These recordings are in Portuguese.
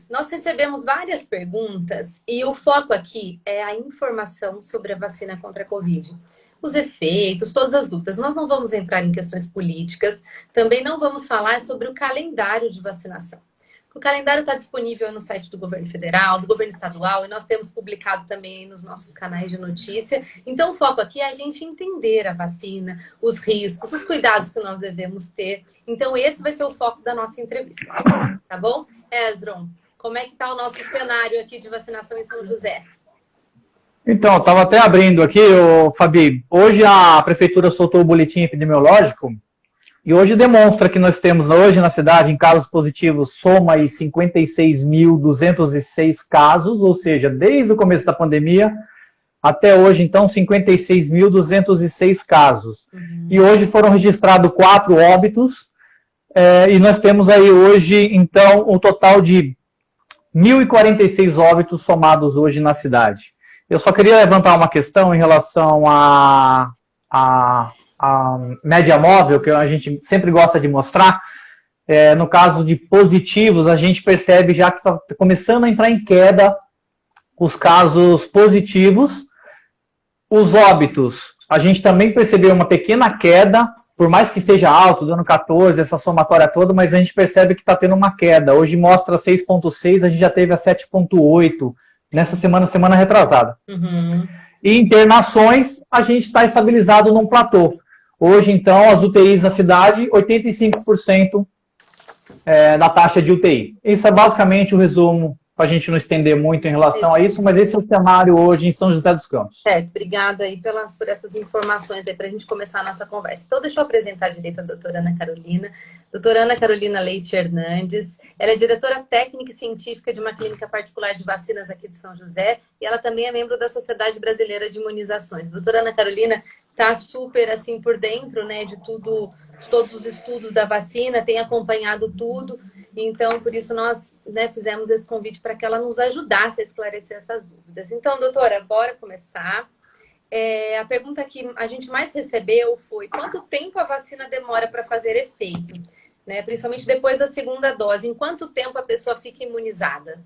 Nós recebemos várias perguntas e o foco aqui é a informação sobre a vacina contra a Covid. Os efeitos, todas as dúvidas. Nós não vamos entrar em questões políticas, também não vamos falar sobre o calendário de vacinação. O calendário está disponível no site do governo federal, do governo estadual, e nós temos publicado também nos nossos canais de notícia. Então, o foco aqui é a gente entender a vacina, os riscos, os cuidados que nós devemos ter. Então, esse vai ser o foco da nossa entrevista. Tá bom? Esdron, como é que está o nosso cenário aqui de vacinação em São José? Então, estava até abrindo aqui, Fabi. Hoje a prefeitura soltou o boletim epidemiológico e hoje demonstra que nós temos hoje na cidade, em casos positivos, soma aí 56.206 casos, ou seja, desde o começo da pandemia até hoje, então, 56.206 casos. E hoje foram registrados 4 óbitos, e nós temos aí hoje, então, um total de 1.046 óbitos somados hoje na cidade. Eu só queria levantar uma questão em relação à média móvel, que a gente sempre gosta de mostrar. No caso de positivos, a gente percebe já que está começando a entrar em queda os casos positivos. Os óbitos, a gente também percebeu uma pequena queda, por mais que esteja alto, do ano 14, essa somatória toda, mas a gente percebe que está tendo uma queda. Hoje mostra 6,6, a gente já teve a 7,8 nessa semana retrasada. E internações, a gente está estabilizado num platô. Hoje, então, as UTIs na cidade, 85% da taxa de UTI. Esse é basicamente o resumo, para a gente não estender muito em relação a isso, mas esse é o cenário hoje em São José dos Campos. Obrigada aí por essas informações aí para a gente começar a nossa conversa. Então, deixa eu apresentar direito a doutora Ana Carolina. Doutora Ana Carolina Leite Hernandes, ela é diretora técnica e científica de uma clínica particular de vacinas aqui de São José e ela também é membro da Sociedade Brasileira de Imunizações. Doutora Ana Carolina está super assim por dentro, né, de tudo, de todos os estudos da vacina, tem acompanhado tudo. Então, por isso nós, né, fizemos esse convite para que ela nos ajudasse a esclarecer essas dúvidas. Então, doutora, bora começar. A pergunta que a gente mais recebeu foi quanto tempo a vacina demora para fazer efeito? Né? Principalmente depois da segunda dose. Em quanto tempo a pessoa fica imunizada?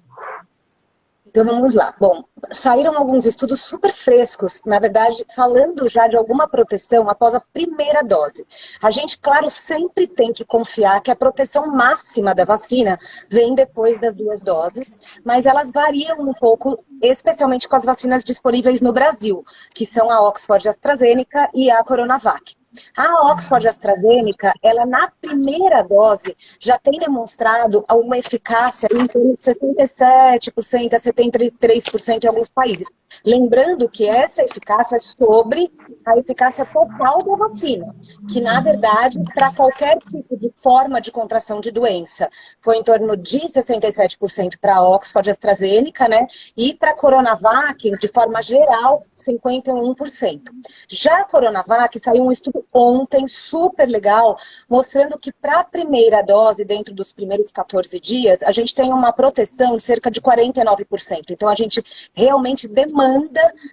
Então vamos lá. Bom, saíram alguns estudos super frescos, na verdade, falando já de alguma proteção após a primeira dose. A gente, claro, sempre tem que confiar que a proteção máxima da vacina vem depois das 2 doses, mas elas variam um pouco, especialmente com as vacinas disponíveis no Brasil, que são a Oxford AstraZeneca e a Coronavac. A Oxford AstraZeneca, ela na primeira dose já tem demonstrado uma eficácia em torno de 67% a 73% em alguns países. Lembrando que essa eficácia é sobre a eficácia total da vacina, que na verdade, para qualquer tipo de forma de contração de doença, foi em torno de 67% para a Oxford AstraZeneca, né? E para a Coronavac, de forma geral, 51%. Já a Coronavac saiu um estudo ontem, super legal, mostrando que para a primeira dose, dentro dos primeiros 14 dias, a gente tem uma proteção de cerca de 49%. Então, a gente realmente demanda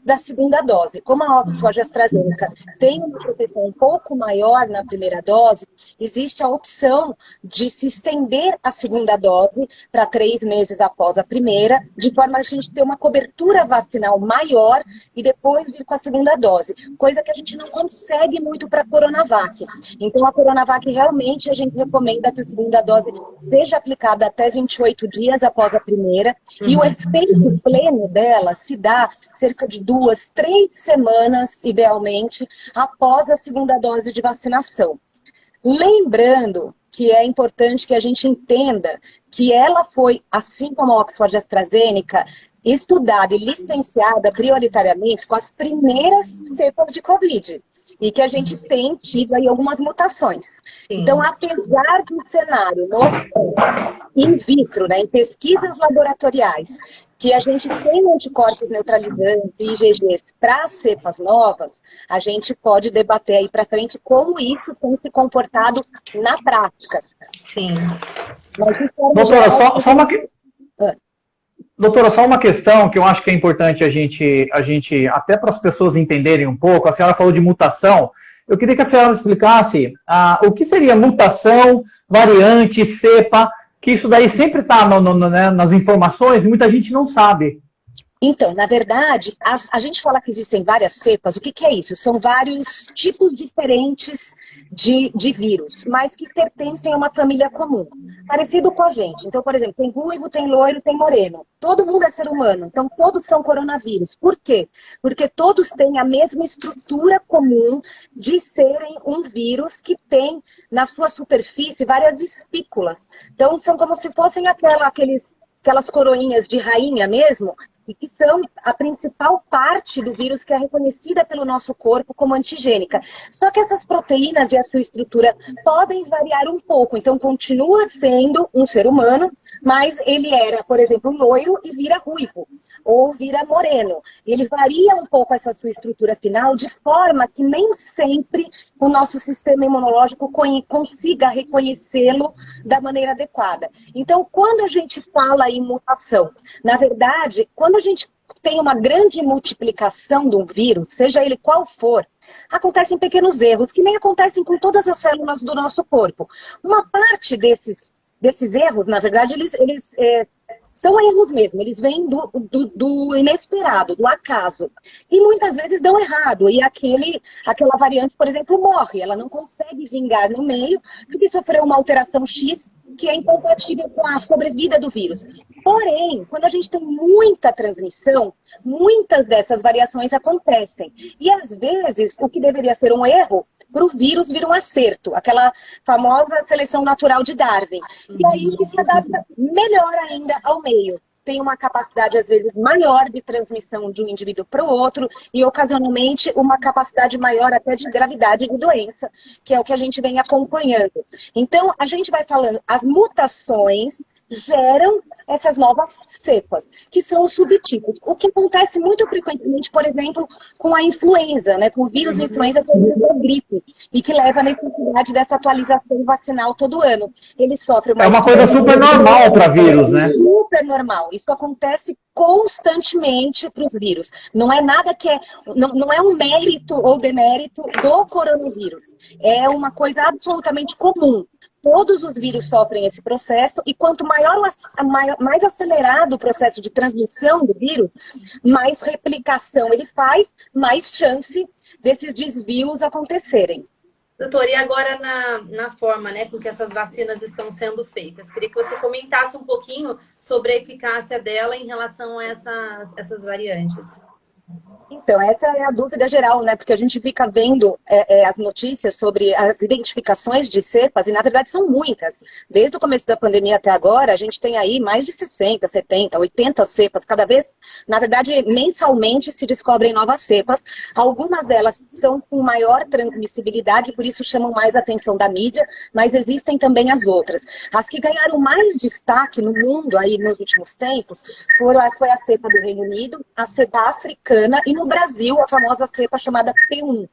da segunda dose. Como a Oxford AstraZeneca tem uma proteção um pouco maior na primeira dose, existe a opção de se estender a segunda dose para 3 meses após a primeira, de forma a gente ter uma cobertura vacinal maior e depois vir com a segunda dose, coisa que a gente não consegue muito para a Coronavac. Então, a Coronavac realmente a gente recomenda que a segunda dose seja aplicada até 28 dias após a primeira, e o efeito pleno dela se dá cerca de 2, 3 semanas, idealmente, após a segunda dose de vacinação. Lembrando que é importante que a gente entenda que ela foi, assim como a Oxford AstraZeneca, estudada e licenciada prioritariamente com as primeiras cepas de Covid. E que a gente tem tido aí algumas mutações. Sim. Então, apesar do cenário mostrar in vitro, né, em pesquisas laboratoriais, que a gente tem anticorpos neutralizantes e IgGs para as cepas novas, a gente pode debater aí para frente como isso tem se comportado na prática. Sim. Doutora, Doutora, só uma questão que eu acho que é importante a gente até para as pessoas entenderem um pouco. A senhora falou de mutação. Eu queria que a senhora explicasse o que seria mutação, variante, cepa. que isso daí sempre está né, nas informações e muita gente não sabe. Então, na verdade, a gente fala que existem várias cepas. O que é isso? São vários tipos diferentes de vírus, mas que pertencem a uma família comum, parecido com a gente. Então, por exemplo, tem ruivo, tem loiro, tem moreno. Todo mundo é ser humano, então todos são coronavírus. Por quê? Porque todos têm a mesma estrutura comum de serem um vírus que tem na sua superfície várias espículas. Então, são como se fossem aquelas coroinhas de rainha mesmo, e que são a principal parte do vírus que é reconhecida pelo nosso corpo como antigênica. Só que essas proteínas e a sua estrutura podem variar um pouco. Então, continua sendo um ser humano, mas ele era, por exemplo, loiro e vira ruivo, ou vira moreno. Ele varia um pouco essa sua estrutura final, de forma que nem sempre o nosso sistema imunológico consiga reconhecê-lo da maneira adequada. Então, quando a gente fala em mutação, na verdade, quando a gente tem uma grande multiplicação de um vírus, seja ele qual for, acontecem pequenos erros, que nem acontecem com todas as células do nosso corpo. Uma parte desses erros, na verdade, eles são erros mesmo, eles vêm do inesperado, do acaso. E muitas vezes dão errado. E aquela variante, por exemplo, morre. Ela não consegue vingar no meio, porque sofreu uma alteração X que é incompatível com a sobrevida do vírus. Porém, quando a gente tem muita transmissão, muitas dessas variações acontecem. E às vezes, o que deveria ser um erro, para o vírus vira um acerto. Aquela famosa seleção natural de Darwin. E aí que se adapta melhor ainda ao meio. Tem uma capacidade, às vezes, maior de transmissão de um indivíduo para o outro e, ocasionalmente, uma capacidade maior até de gravidade de doença, que é o que a gente vem acompanhando. Então, a gente vai falando, as mutações geram essas novas cepas, que são os subtipos. O que acontece muito frequentemente, por exemplo, com a influenza, né? Com o vírus influenza, que é o vírus da gripe, e que leva à necessidade dessa atualização vacinal todo ano. Ele sofre uma... É uma coisa super normal para vírus, né? Super normal. Isso acontece constantemente para os vírus. Não é nada que não é um mérito ou demérito do coronavírus. É uma coisa absolutamente comum. Todos os vírus sofrem esse processo e quanto mais acelerado o processo de transmissão do vírus, mais replicação ele faz, mais chance desses desvios acontecerem. Doutor, e agora na forma, né, com que essas vacinas estão sendo feitas? Queria que você comentasse um pouquinho sobre a eficácia dela em relação a essas variantes. Então, essa é a dúvida geral, né? Porque a gente fica vendo as notícias sobre as identificações de cepas, e na verdade são muitas. Desde o começo da pandemia até agora, a gente tem aí mais de 60, 70, 80 cepas. Cada vez, na verdade, mensalmente se descobrem novas cepas. Algumas delas são com maior transmissibilidade, por isso chamam mais a atenção da mídia, mas existem também as outras. As que ganharam mais destaque no mundo aí nos últimos tempos foi a cepa do Reino Unido, a cepa africana, e no Brasil, a famosa cepa chamada P1.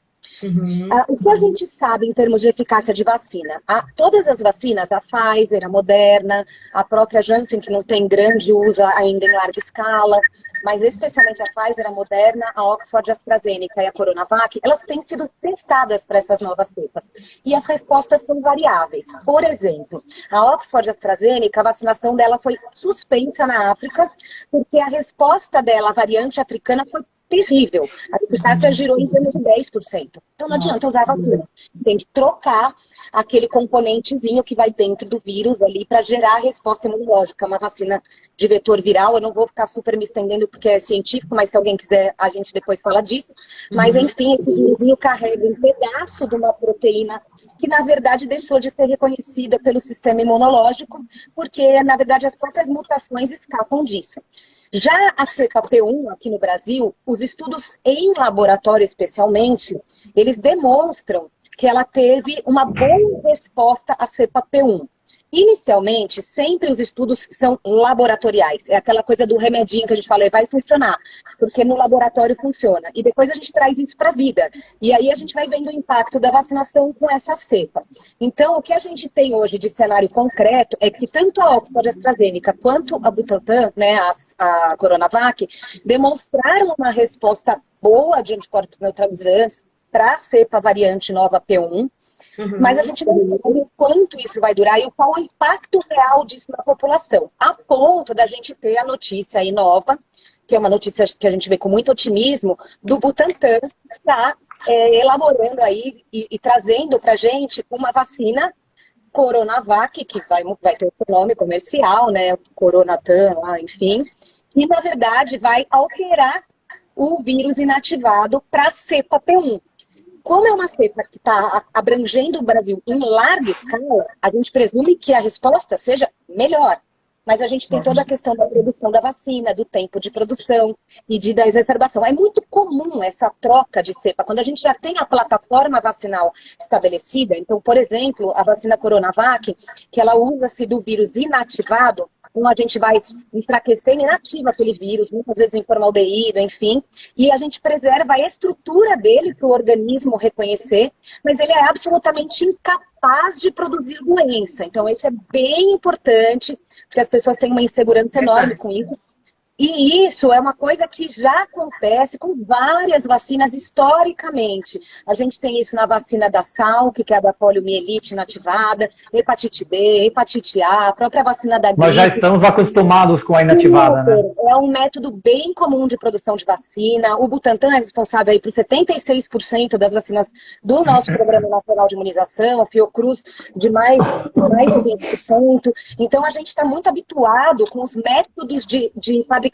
O que a gente sabe em termos de eficácia de vacina? Todas as vacinas, a Pfizer, a Moderna, a própria Janssen, que não tem grande uso ainda em larga escala, mas especialmente a Pfizer, a Moderna, a Oxford, a AstraZeneca e a Coronavac, elas têm sido testadas para essas novas cepas. E as respostas são variáveis. Por exemplo, a Oxford AstraZeneca, a vacinação dela foi suspensa na África, porque a resposta dela, a variante africana, foi terrível. A eficácia girou em torno de 10%. Então não adianta usar a vacina. Tem que trocar aquele componentezinho que vai dentro do vírus ali para gerar a resposta imunológica. Uma vacina de vetor viral, eu não vou ficar super me estendendo porque é científico, mas se alguém quiser, a gente depois fala disso. Mas enfim, esse vírusinho carrega um pedaço de uma proteína que na verdade deixou de ser reconhecida pelo sistema imunológico, porque na verdade as próprias mutações escapam disso. Já a cepa P1 aqui no Brasil, os estudos em laboratório especialmente, eles demonstram que ela teve uma boa resposta à cepa P1. Inicialmente, sempre os estudos são laboratoriais. É aquela coisa do remedinho que a gente fala, vai funcionar, porque no laboratório funciona. E depois a gente traz isso para a vida. E aí a gente vai vendo o impacto da vacinação com essa cepa. Então, o que a gente tem hoje de cenário concreto é que tanto a Oxford AstraZeneca quanto a Butantan, né, a Coronavac, demonstraram uma resposta boa de anticorpos neutralizantes para a cepa variante nova P1. Mas a gente não sabe o quanto isso vai durar e qual o impacto real disso na população. A ponto da gente ter a notícia aí nova, que é uma notícia que a gente vê com muito otimismo, do Butantan, que está elaborando aí e trazendo para a gente uma vacina Coronavac, que vai ter o seu nome comercial, né, Coronatan, enfim, que na verdade vai alterar o vírus inativado para a cepa P1. Como é uma cepa que está abrangendo o Brasil em larga escala, a gente presume que a resposta seja melhor. Mas a gente tem toda a questão da produção da vacina, do tempo de produção e da exacerbação. É muito comum essa troca de cepa. Quando a gente já tem a plataforma vacinal estabelecida, então, por exemplo, a vacina Coronavac, que ela usa-se do vírus inativado, então a gente vai enfraquecer e inativa aquele vírus, muitas vezes em formaldeído, enfim, e a gente preserva a estrutura dele para o organismo reconhecer, mas ele é absolutamente incapaz de produzir doença. Então isso é bem importante, porque as pessoas têm uma insegurança enorme com isso. E isso é uma coisa que já acontece com várias vacinas historicamente. A gente tem isso na vacina da Salk, que é a da poliomielite inativada, hepatite B, hepatite A, a própria vacina da gripe. Nós já estamos acostumados com a inativada, né? É um método bem comum de produção de vacina. O Butantan é responsável aí por 76% das vacinas do nosso Programa Nacional de Imunização, a Fiocruz de mais de 20%. Então a gente está muito habituado com os métodos de fabricação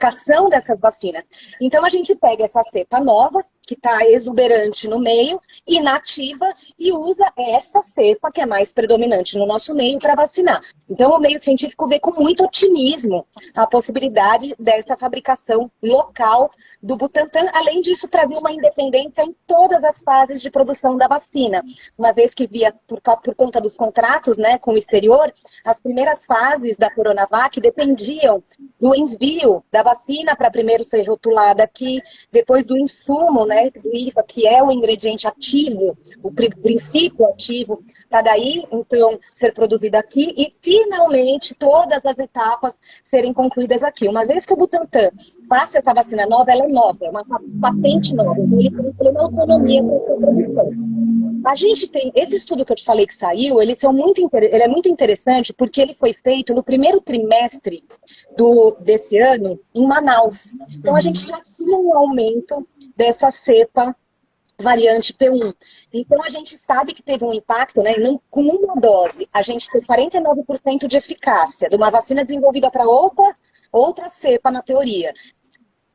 dessas vacinas. Então a gente pega essa cepa nova, que está exuberante no meio, inativa, e usa essa cepa que é mais predominante no nosso meio para vacinar. Então o meio científico vê com muito otimismo a possibilidade dessa fabricação local do Butantan, além disso trazer uma independência em todas as fases de produção da vacina. Uma vez que via, por conta dos contratos, né, com o exterior, as primeiras fases da Coronavac dependiam do envio da vacina para primeiro ser rotulada aqui, depois do insumo, né, do IFA, que é o ingrediente ativo, o princípio ativo, para daí, então, ser produzida aqui e, finalmente, todas as etapas serem concluídas aqui. Uma vez que o Butantan faça essa vacina nova, ela é nova, é uma patente nova, então ele tem plena autonomia para a sua produção. A gente tem, esse estudo que eu te falei que saiu, ele é muito interessante porque ele foi feito no primeiro trimestre desse ano em Manaus. Então a gente já tinha um aumento dessa cepa variante P1. Então a gente sabe que teve um impacto, né? Com uma dose, a gente tem 49% de eficácia de uma vacina desenvolvida para outra cepa na teoria.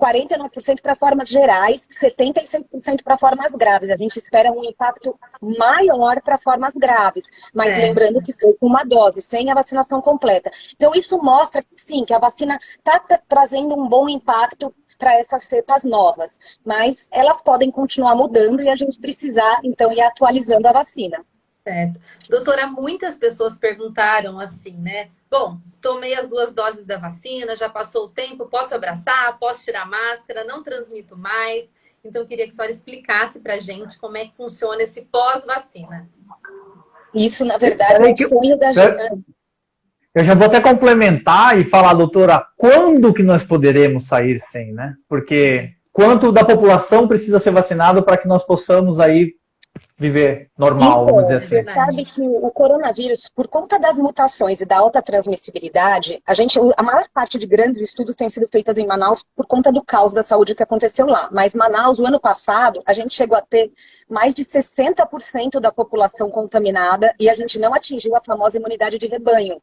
49% para formas gerais, 76% para formas graves. A gente espera um impacto maior para formas graves, mas lembrando que foi com uma dose, sem a vacinação completa. Então isso mostra que sim, que a vacina está trazendo um bom impacto para essas cepas novas, mas elas podem continuar mudando e a gente precisar, então, ir atualizando a vacina. Certo. Doutora, muitas pessoas perguntaram assim, né? Bom, tomei as 2 doses da vacina, já passou o tempo, posso abraçar, posso tirar a máscara, não transmito mais. Então, eu queria que a senhora explicasse pra gente como é que funciona esse pós-vacina. Isso, na verdade, é o sonho da gente. Eu já vou até complementar e falar, doutora, quando que nós poderemos sair sem, né? Porque quanto da população precisa ser vacinado para que nós possamos aí viver normal, vamos dizer assim. Você sabe que o coronavírus, por conta das mutações e da alta transmissibilidade, a maior parte de grandes estudos têm sido feitos em Manaus por conta do caos da saúde que aconteceu lá. Mas Manaus, o ano passado, a gente chegou a ter mais de 60% da população contaminada e a gente não atingiu a famosa imunidade de rebanho,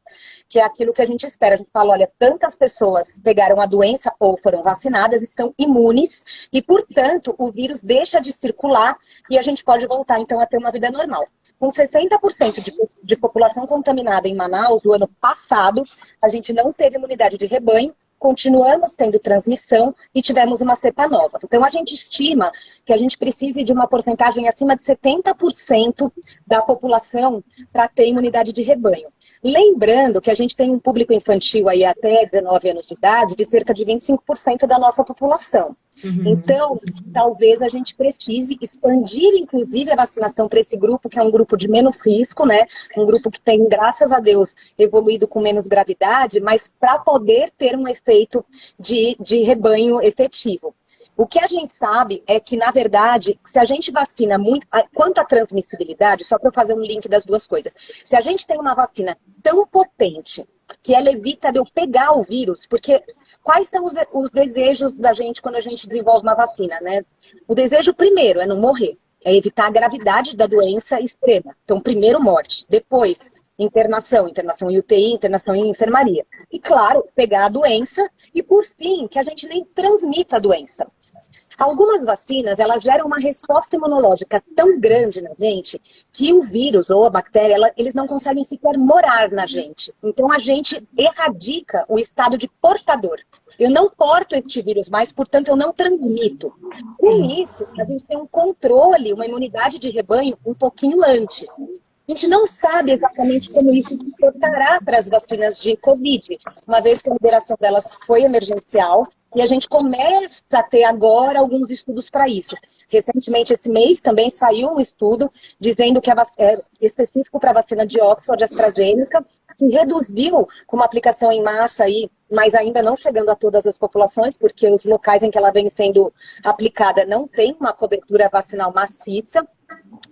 que é aquilo que a gente espera. A gente fala, olha, tantas pessoas pegaram a doença ou foram vacinadas, estão imunes e, portanto, o vírus deixa de circular e a gente pode voltar, então, a ter uma vida normal. Com 60% de população contaminada em Manaus, o ano passado, a gente não teve imunidade de rebanho, continuamos tendo transmissão e tivemos uma cepa nova. Então, a gente estima que a gente precise de uma porcentagem acima de 70% da população para ter imunidade de rebanho. Lembrando que a gente tem um público infantil aí até 19 anos de idade de cerca de 25% da nossa população. Então, talvez a gente precise expandir, inclusive, a vacinação para esse grupo, que é um grupo de menos risco, né? Um grupo que tem, graças a Deus, evoluído com menos gravidade, mas para poder ter um efeito de rebanho efetivo. O que a gente sabe é que, na verdade, se a gente vacina muito... Quanto à transmissibilidade, só para eu fazer um link das duas coisas. Se a gente tem uma vacina tão potente que ela evita de eu pegar o vírus, porque quais são os desejos da gente quando a gente desenvolve uma vacina, né? O desejo primeiro é não morrer, é evitar a gravidade da doença extrema. Então, primeiro morte, depois internação em UTI, internação em enfermaria. E, claro, pegar a doença e, por fim, que a gente nem transmita a doença. Algumas vacinas, elas geram uma resposta imunológica tão grande na gente que o vírus ou a bactéria, eles não conseguem sequer morar na gente. Então, a gente erradica o estado de portador. Eu não porto este vírus mais, portanto, eu não transmito. Com isso, a gente tem um controle, uma imunidade de rebanho um pouquinho antes. A gente não sabe exatamente como isso se portará para as vacinas de Covid, uma vez que a liberação delas foi emergencial e a gente começa a ter agora alguns estudos para isso. Recentemente, esse mês, também saiu um estudo dizendo que é específico para a vacina de Oxford, AstraZeneca, que reduziu com uma aplicação em massa, aí, mas ainda não chegando a todas as populações, porque os locais em que ela vem sendo aplicada não tem uma cobertura vacinal maciça,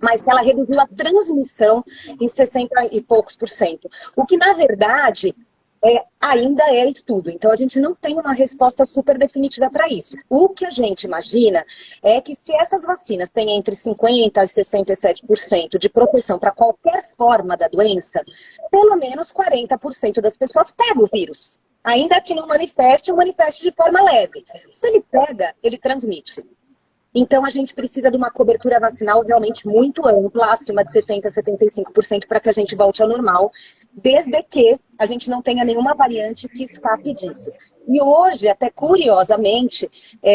mas ela reduziu a transmissão em 60 e poucos %. O que, na verdade, ainda é estudo. Então, a gente não tem uma resposta super definitiva para isso. O que a gente imagina é que se essas vacinas têm entre 50% e 67% de proteção para qualquer forma da doença, pelo menos 40% das pessoas pegam o vírus. Ainda que não manifeste, ou manifeste de forma leve. Se ele pega, ele transmite. Então, a gente precisa de uma cobertura vacinal realmente muito ampla, acima de 70%, 75%, para que a gente volte ao normal, desde que a gente não tenha nenhuma variante que escape disso. E hoje, até curiosamente,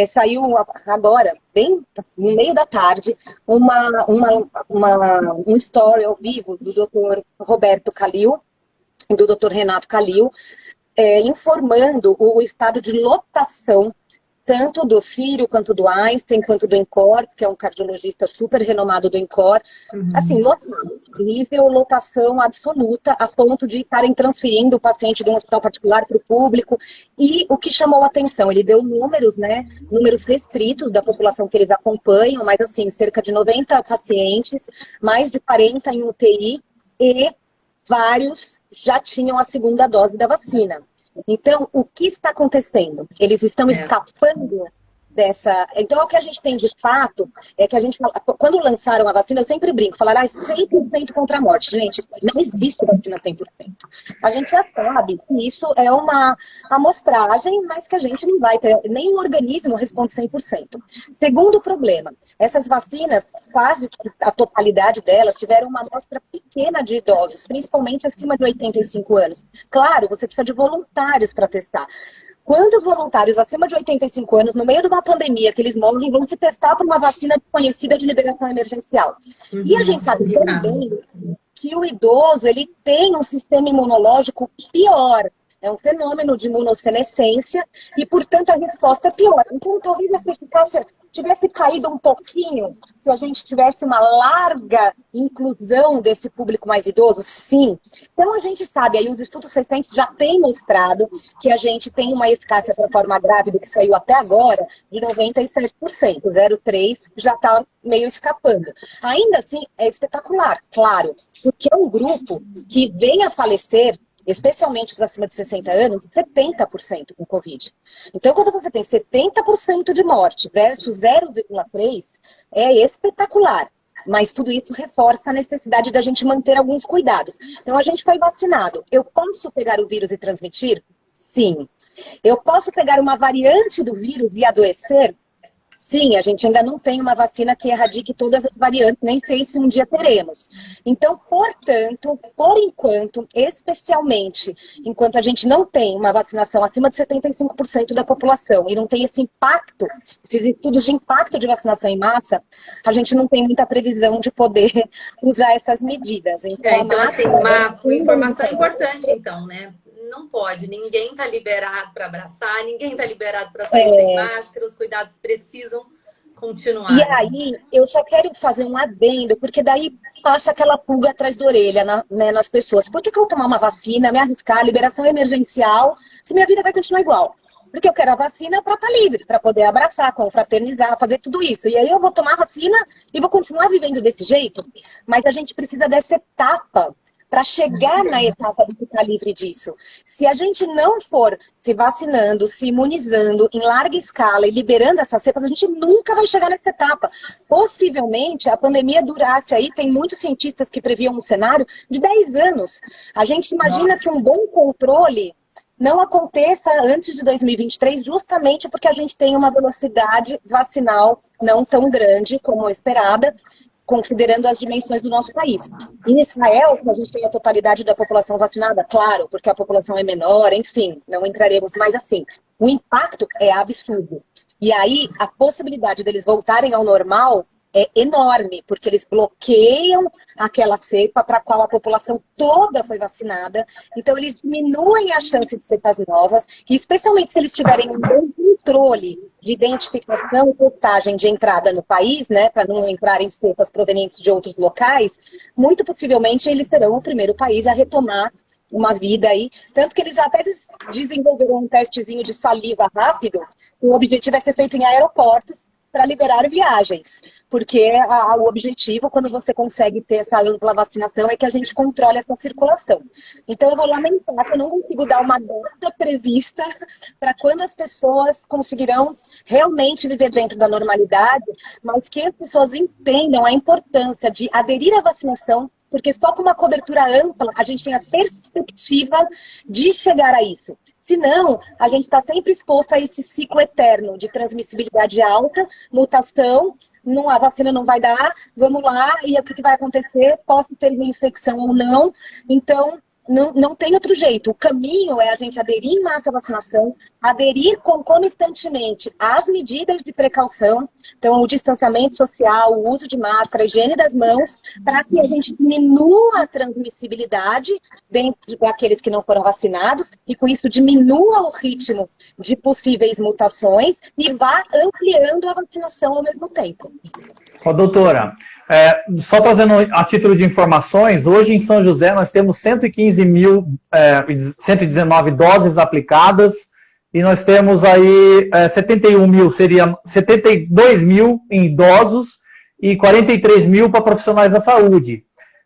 saiu agora, bem no meio da tarde, um story ao vivo do Dr. Roberto Calil e do Dr. Renato Calil, informando o estado de lotação tanto do Sírio, quanto do Einstein, quanto do INCOR, que é um cardiologista super renomado do INCOR. Assim, lotado, nível lotação absoluta, a ponto de estarem transferindo o paciente de um hospital particular para o público. E o que chamou a atenção, ele deu números, né, números restritos da população que eles acompanham, mas assim, cerca de 90 pacientes, mais de 40 em UTI, e vários já tinham a segunda dose da vacina. Então, o que está acontecendo? Eles estão escapando dessa... Então, o que a gente tem de fato é que a gente... Quando lançaram a vacina, eu sempre brinco, falaram 100% contra a morte. Gente, não existe vacina 100%. A gente já sabe que isso é uma amostragem, mas que a gente não vai ter... Nenhum organismo responde 100%. Segundo problema, essas vacinas, quase a totalidade delas, tiveram uma amostra pequena de idosos, principalmente acima de 85 anos. Claro, você precisa de voluntários para testar. Quantos voluntários acima de 85 anos, no meio de uma pandemia que eles morrem, vão se testar por uma vacina conhecida de liberação emergencial? E a gente sabe também que o idoso, ele tem um sistema imunológico pior. É um fenômeno de imunossenescência e, portanto, a resposta é pior. Então, talvez essa eficácia tivesse caído um pouquinho se a gente tivesse uma larga inclusão desse público mais idoso, sim. Então, a gente sabe, aí os estudos recentes já têm mostrado que a gente tem uma eficácia para forma grávida que saiu até agora de 97%. 0,3% já está meio escapando. Ainda assim, é espetacular, claro, porque é um grupo que vem a falecer, especialmente os acima de 60 anos, 70% com Covid. Então, quando você tem 70% de morte versus 0,3%, é espetacular. Mas tudo isso reforça a necessidade da gente manter alguns cuidados. Então, a gente foi vacinado. Eu posso pegar o vírus e transmitir? Sim. Eu posso pegar uma variante do vírus e adoecer? Sim, a gente ainda não tem uma vacina que erradique todas as variantes, nem sei se um dia teremos. Então, portanto, por enquanto, especialmente enquanto a gente não tem uma vacinação acima de 75% da população e não tem esse impacto, esses estudos de impacto de vacinação em massa, a gente não tem muita previsão de poder usar essas medidas. Então assim, uma informação importante, então, né? Não pode, ninguém está liberado para abraçar, ninguém está liberado para sair sem máscara, os cuidados precisam continuar. E aí, eu só quero fazer um adendo, porque daí passa aquela pulga atrás da orelha nas pessoas. Por que eu vou tomar uma vacina, me arriscar, liberação emergencial, se minha vida vai continuar igual? Porque eu quero a vacina para estar livre, para poder abraçar, confraternizar, fazer tudo isso. E aí eu vou tomar a vacina e vou continuar vivendo desse jeito. Mas a gente precisa dessa etapa para chegar na etapa de ficar livre disso. Se a gente não for se vacinando, se imunizando em larga escala e liberando essas cepas, a gente nunca vai chegar nessa etapa. Possivelmente, a pandemia durasse aí, tem muitos cientistas que previam um cenário de 10 anos. A gente imagina que um bom controle não aconteça antes de 2023, justamente porque a gente tem uma velocidade vacinal não tão grande como esperada, considerando as dimensões do nosso país. Em Israel, a gente tem a totalidade da população vacinada, claro, porque a população é menor, enfim, não entraremos mais assim. O impacto é absurdo. E aí, a possibilidade deles voltarem ao normal é enorme, porque eles bloqueiam aquela cepa para a qual a população toda foi vacinada. Então, eles diminuem a chance de cepas novas, e especialmente se eles tiverem um bom controle de identificação e testagem de entrada no país, né, para não entrarem cepas provenientes de outros locais, muito possivelmente eles serão o primeiro país a retomar uma vida aí. Tanto que eles já até desenvolveram um testezinho de saliva rápido. O objetivo é ser feito em aeroportos, para liberar viagens, porque o objetivo, quando você consegue ter essa ampla vacinação, é que a gente controle essa circulação. Então, eu vou lamentar que eu não consigo dar uma data prevista para quando as pessoas conseguirão realmente viver dentro da normalidade, mas que as pessoas entendam a importância de aderir à vacinação, porque só com uma cobertura ampla a gente tem a perspectiva de chegar a isso. Senão, a gente está sempre exposto a esse ciclo eterno de transmissibilidade alta, mutação, a vacina não vai dar, vamos lá, e o que vai acontecer? Posso ter uma infecção ou não? Então, não tem outro jeito. O caminho é a gente aderir em massa à vacinação, aderir concomitantemente às medidas de precaução, então o distanciamento social, o uso de máscara, a higiene das mãos, para que a gente diminua a transmissibilidade dentro daqueles que não foram vacinados e com isso diminua o ritmo de possíveis mutações e vá ampliando a vacinação ao mesmo tempo. Ó, doutora, só trazendo a título de informações, hoje em São José nós temos 119 doses aplicadas e nós temos aí 72 mil em idosos e 43 mil para profissionais da saúde.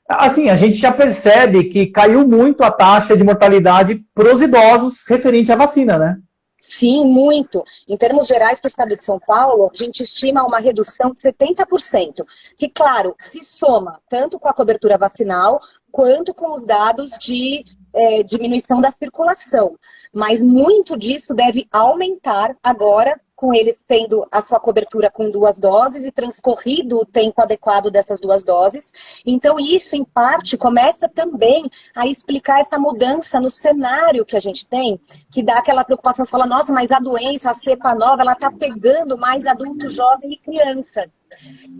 Assim, a gente já percebe que caiu muito a taxa de mortalidade para os idosos referente à vacina, né? Sim, muito. Em termos gerais, para o estado de São Paulo, a gente estima uma redução de 70%, que, claro, se soma tanto com a cobertura vacinal, quanto com os dados de diminuição da circulação. Mas muito disso deve aumentar agora, com eles tendo a sua cobertura com 2 doses e transcorrido o tempo adequado dessas 2 doses. Então, isso, em parte, começa também a explicar essa mudança no cenário que a gente tem, que dá aquela preocupação, você fala, nossa, mas a doença, a cepa nova, ela está pegando mais adulto, jovem e criança.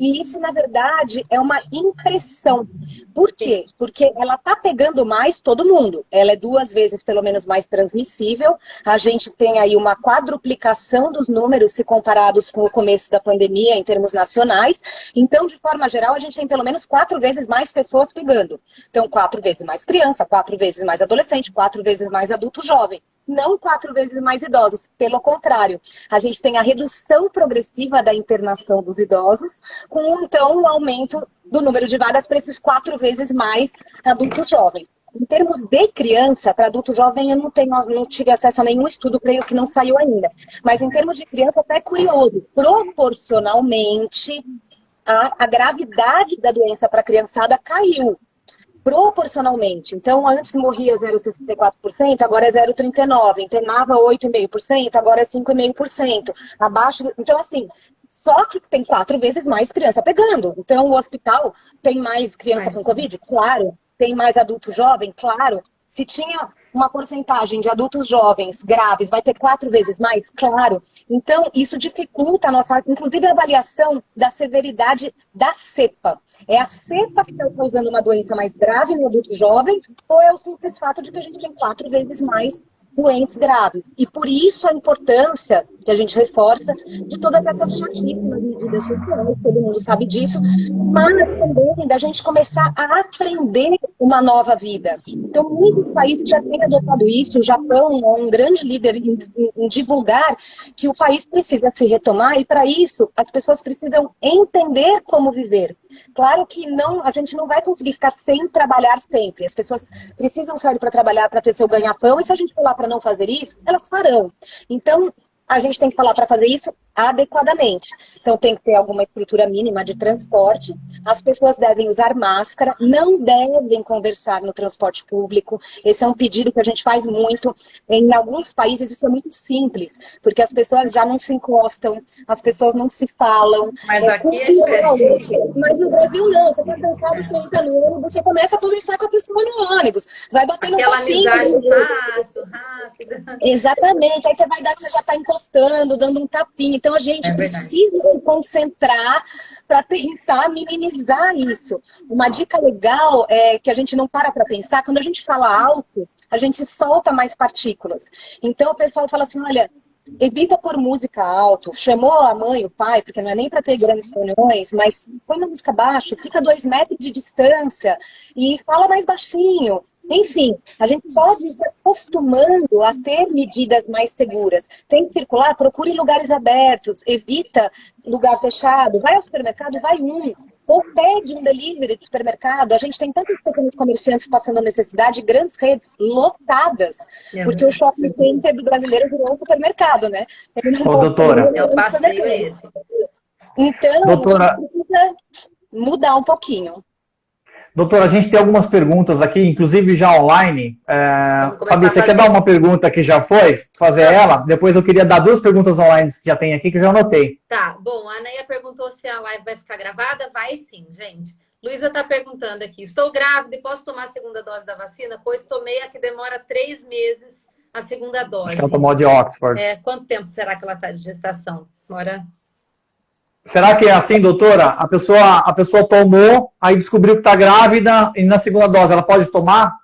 E isso, na verdade, é uma impressão. Por quê? Porque ela está pegando mais todo mundo. Ela é 2 vezes, pelo menos, mais transmissível. A gente tem aí uma quadruplicação dos números se comparados com o começo da pandemia em termos nacionais. Então, de forma geral, a gente tem pelo menos 4 vezes mais pessoas pegando. Então, 4 vezes mais criança, 4 vezes mais adolescente, 4 vezes mais adulto jovem. Não 4 vezes mais idosos, pelo contrário. A gente tem a redução progressiva da internação dos idosos, com então um aumento do número de vagas para esses 4 vezes mais adultos jovens. Em termos de criança, para adulto jovem eu não tive acesso a nenhum estudo, creio que não saiu ainda. Mas em termos de criança até é curioso, proporcionalmente a gravidade da doença para a criançada caiu. Proporcionalmente. Então, antes morria 0,64%, agora é 0,39%. Internava 8,5%, agora é 5,5%. Abaixo. Então, assim, só que tem 4 vezes mais criança pegando. Então, o hospital tem mais criança com Covid? Claro. Tem mais adulto jovem? Claro. Se tinha uma porcentagem de adultos jovens graves, vai ter 4 vezes mais? Claro. Então, isso dificulta a nossa, inclusive, a avaliação da severidade da cepa. É a cepa que está causando uma doença mais grave no adulto jovem, ou é o simples fato de que a gente tem 4 vezes mais doentes graves. E por isso a importância que a gente reforça, de todas essas chatíssimas medidas sociais, todo mundo sabe disso, mas também da gente começar a aprender uma nova vida. Então, muitos países já têm adotado isso, o Japão é um grande líder em divulgar que o país precisa se retomar, e para isso as pessoas precisam entender como viver. Claro que a gente não vai conseguir ficar sem trabalhar sempre, as pessoas precisam sair para trabalhar para ter seu ganha-pão, e se a gente falar para não fazer isso, elas farão. Então, a gente tem que falar para fazer isso adequadamente. Então, tem que ter alguma estrutura mínima de transporte, as pessoas devem usar máscara, não devem conversar no transporte público. Esse é um pedido que a gente faz muito. Em alguns países isso é muito simples, porque as pessoas já não se encostam, as pessoas não se falam. Mas aqui é diferente. Mas no Brasil não, você está cansado, você entra no ônibus, você começa a conversar com a pessoa no ônibus, vai batendo aquela amizade fácil, rápida. Exatamente, aí você vai dar que você já está encostando, dando um tapinha. Então a gente precisa se concentrar para tentar minimizar isso. Uma dica legal é que a gente não para pensar, quando a gente fala alto, a gente solta mais partículas. Então o pessoal fala assim, olha, evita pôr música alto, chamou a mãe, o pai, porque não é nem para ter grandes reuniões, mas põe uma música baixa, fica a 2 metros de distância e fala mais baixinho. Enfim, a gente pode ir se acostumando a ter medidas mais seguras. Tem que circular, procure lugares abertos, evita lugar fechado, vai ao supermercado, vai ou pede um delivery do supermercado. A gente tem tantos pequenos comerciantes passando necessidade, grandes redes lotadas, porque o shopping center do brasileiro virou um supermercado, né? Doutora, eu passei esse. Então, doutora, a gente precisa mudar um pouquinho. Doutora, a gente tem algumas perguntas aqui, inclusive já online. Fabi, você quer dar uma pergunta que já foi? Fazer ela? Depois eu queria dar 2 perguntas online que já tem aqui, que eu já anotei. Tá, bom, a Neia perguntou se a live vai ficar gravada. Vai sim, gente. Luísa está perguntando aqui, estou grávida e posso tomar a segunda dose da vacina? Pois tomei a que demora 3 meses a segunda dose. Acho que ela tomou de Oxford. Quanto tempo será que ela está de gestação? Será que é assim, doutora? A pessoa tomou, aí descobriu que está grávida e na segunda dose ela pode tomar?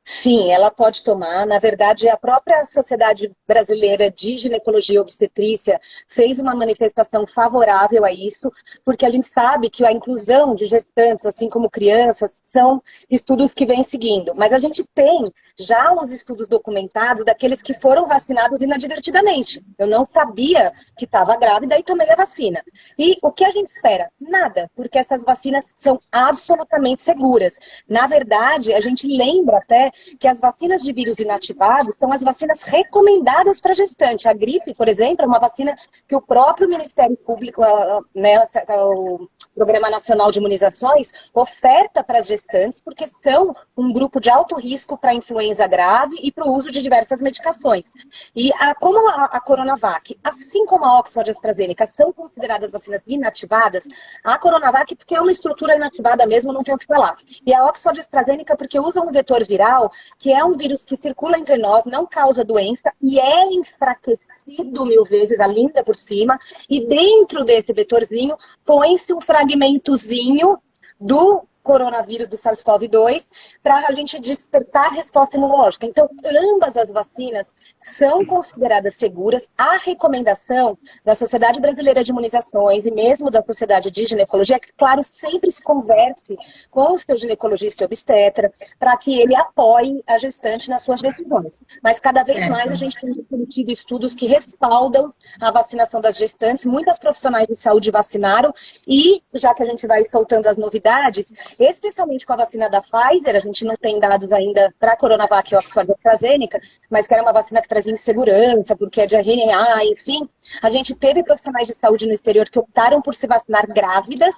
Sim, ela pode tomar. Na verdade, a própria Sociedade Brasileira de Ginecologia e Obstetrícia fez uma manifestação favorável a isso, porque a gente sabe que a inclusão de gestantes, assim como crianças, são estudos que vêm seguindo. Mas a gente tem já os estudos documentados daqueles que foram vacinados inadvertidamente. Eu não sabia que estava grávida e tomei a vacina. E o que a gente espera? Nada, porque essas vacinas são absolutamente seguras. Na verdade, a gente lembra até que as vacinas de vírus inativados são as vacinas recomendadas para gestante. A gripe, por exemplo, é uma vacina que o próprio Ministério Público, o Programa Nacional de Imunizações, oferta para as gestantes, porque são um grupo de alto risco para influenza grave e para o uso de diversas medicações. E como a Coronavac, assim como a Oxford e a AstraZeneca, são consideradas vacinas inativadas, a Coronavac, porque é uma estrutura inativada mesmo, não tem o que falar. E a Oxford e a AstraZeneca, porque usa um vetor viral, que é um vírus que circula entre nós, não causa doença e é enfraquecido 1000 vezes, ainda por cima, e dentro desse vetorzinho põe-se um fragmentozinho do coronavírus do SARS-CoV-2 para a gente despertar a resposta imunológica. Então, ambas as vacinas são consideradas seguras. A recomendação da Sociedade Brasileira de Imunizações e mesmo da Sociedade de Ginecologia é que, claro, sempre se converse com o seu ginecologista e obstetra para que ele apoie a gestante nas suas decisões. Mas cada vez mais a gente tem tido estudos que respaldam a vacinação das gestantes. Muitas profissionais de saúde vacinaram e, já que a gente vai soltando as novidades, especialmente com a vacina da Pfizer, a gente não tem dados ainda para a Coronavac e Oxford e AstraZeneca, mas que era uma vacina que trazia insegurança, porque é de RNA, enfim. A gente teve profissionais de saúde no exterior que optaram por se vacinar grávidas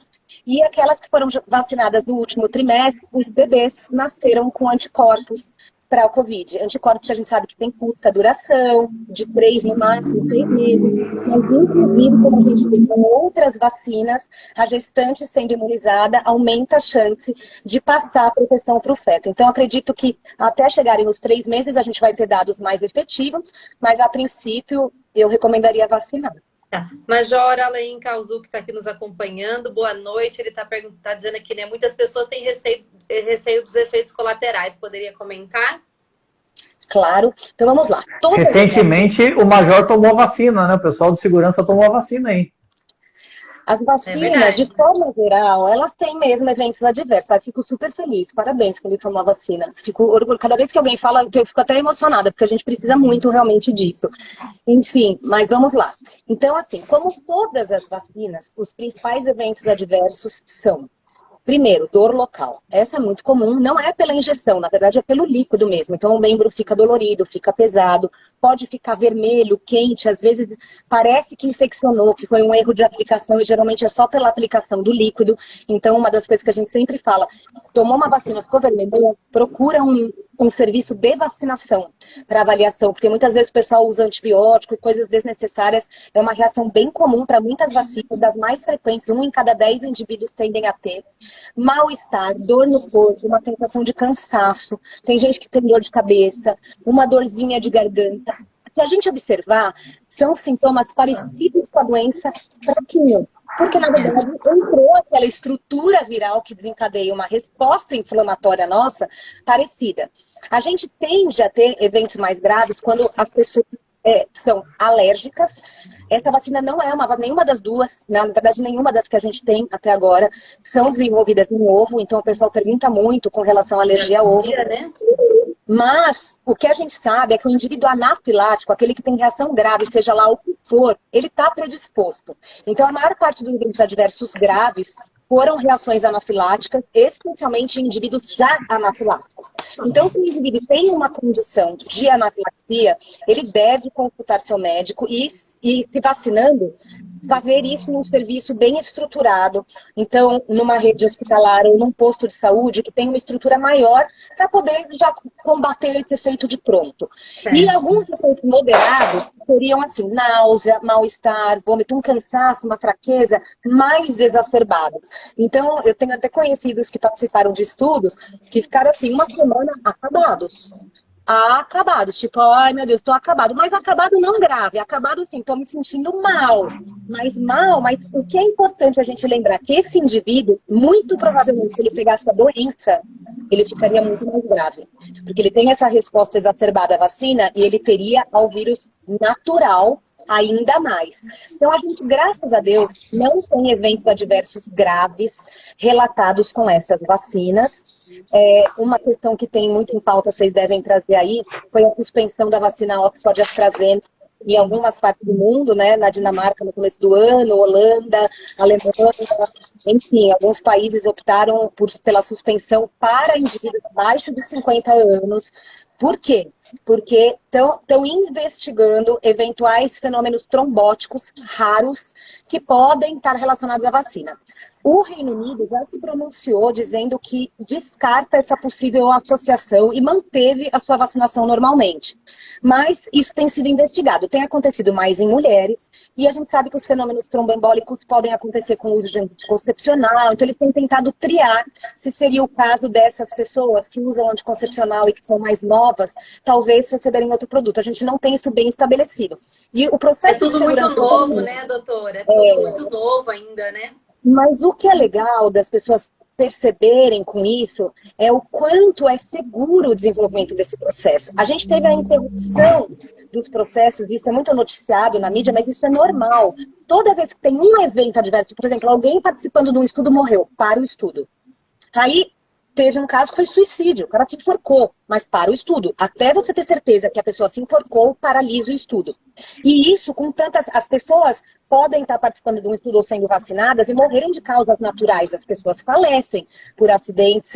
e aquelas que foram vacinadas no último trimestre, os bebês nasceram com anticorpos para o Covid. Anticorpos que a gente sabe que tem curta duração, de 3 no máximo, 6 meses. Mas, inclusive, como a gente vê com outras vacinas, a gestante sendo imunizada aumenta a chance de passar a proteção para o feto. Então, acredito que até chegarem os 3 meses, a gente vai ter dados mais efetivos, mas, a princípio, eu recomendaria vacinar. Tá. Major Alain Cauzu, que está aqui nos acompanhando, boa noite. Ele está dizendo aqui, né? Muitas pessoas têm receio dos efeitos colaterais. Poderia comentar? Claro. Então vamos lá. Recentemente o Major tomou a vacina, né? O pessoal de segurança tomou a vacina aí. As vacinas, de forma geral, elas têm mesmo eventos adversos. Eu fico super feliz. Parabéns que ele tomou a vacina. Fico orgulhosa. Cada vez que alguém fala, eu fico até emocionada, porque a gente precisa muito realmente disso. Enfim, mas vamos lá. Então, assim, como todas as vacinas, os principais eventos adversos são: primeiro, dor local. Essa é muito comum, não é pela injeção, na verdade é pelo líquido mesmo. Então o membro fica dolorido, fica pesado, pode ficar vermelho, quente, às vezes parece que infeccionou, que foi um erro de aplicação e geralmente é só pela aplicação do líquido. Então uma das coisas que a gente sempre fala, tomou uma vacina, ficou vermelho, procura um serviço de vacinação para avaliação, porque muitas vezes o pessoal usa antibiótico e coisas desnecessárias. É uma reação bem comum para muitas vacinas, das mais frequentes, 1 em cada 10 indivíduos tendem a ter. Mal-estar, dor no corpo, uma sensação de cansaço. Tem gente que tem dor de cabeça, uma dorzinha de garganta. Se a gente observar, são sintomas parecidos com a doença fraquinha. Porque, na verdade, entrou aquela estrutura viral que desencadeia uma resposta inflamatória nossa parecida. A gente tende a ter eventos mais graves quando as pessoas são alérgicas. Essa vacina não é nenhuma das duas, na verdade, nenhuma das que a gente tem até agora são desenvolvidas em ovo, então o pessoal pergunta muito com relação à alergia a ovo. Né? Mas o que a gente sabe é que o indivíduo anafilático, aquele que tem reação grave, seja lá o que for, ele está predisposto. Então, a maior parte dos eventos adversos graves foram reações anafiláticas, especialmente em indivíduos já anafiláticos. Então, se o indivíduo tem uma condição de anafilaxia, ele deve consultar seu médico e se vacinando, fazer isso num serviço bem estruturado. Então, numa rede hospitalar ou num posto de saúde que tem uma estrutura maior para poder já combater esse efeito de pronto. Certo. E alguns efeitos moderados seriam assim, náusea, mal-estar, vômito, um cansaço, uma fraqueza mais exacerbados. Então, eu tenho até conhecidos que participaram de estudos que ficaram assim, uma semana acabados. Acabados, tipo, ai meu Deus, tô acabado. Mas acabado não grave, acabado assim, tô me sentindo mal. Mas o que é importante a gente lembrar? Que esse indivíduo, muito provavelmente, se ele pegasse a doença, ele ficaria muito mais grave. Porque ele tem essa resposta exacerbada à vacina e ele teria ao vírus natural ainda mais. Então, a gente, graças a Deus, não tem eventos adversos graves relatados com essas vacinas. Uma questão que tem muito em pauta, vocês devem trazer aí, foi a suspensão da vacina Oxford AstraZeneca em algumas partes do mundo, né? Na Dinamarca no começo do ano, Holanda, Alemanha, enfim, alguns países optaram pela suspensão para indivíduos abaixo de 50 anos. Por quê? Porque estão investigando eventuais fenômenos trombóticos raros que podem estar relacionados à vacina. O Reino Unido já se pronunciou dizendo que descarta essa possível associação e manteve a sua vacinação normalmente. Mas isso tem sido investigado. Tem acontecido mais em mulheres e a gente sabe que os fenômenos tromboembólicos podem acontecer com o uso de anticoncepcional. Então eles têm tentado triar se seria o caso dessas pessoas que usam anticoncepcional e que são mais novas, talvez receberem outro produto. A gente não tem isso bem estabelecido. E o processo é tudo muito novo, né, doutora? É tudo muito novo ainda, né? Mas o que é legal das pessoas perceberem com isso é o quanto é seguro o desenvolvimento desse processo. A gente teve a interrupção dos processos, isso é muito noticiado na mídia, mas isso é normal. Toda vez que tem um evento adverso, por exemplo, alguém participando de um estudo morreu, para o estudo. Aí teve um caso que foi suicídio, o cara se enforcou, mas para o estudo. Até você ter certeza que a pessoa se enforcou, paralisa o estudo. E isso, com tantas... As pessoas podem estar participando de um estudo ou sendo vacinadas e morrerem de causas naturais. As pessoas falecem por acidentes,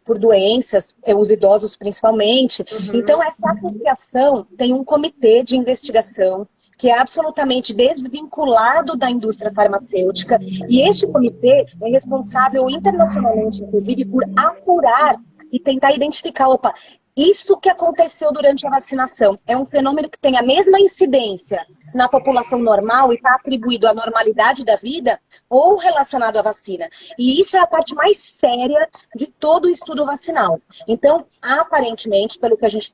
por doenças, os idosos principalmente. Uhum. Então, essa associação tem um comitê de investigação que é absolutamente desvinculado da indústria farmacêutica. E este comitê é responsável internacionalmente, inclusive, por apurar e tentar identificar, isso que aconteceu durante a vacinação é um fenômeno que tem a mesma incidência na população normal e está atribuído à normalidade da vida ou relacionado à vacina. E isso é a parte mais séria de todo o estudo vacinal. Então, aparentemente, pelo que a gente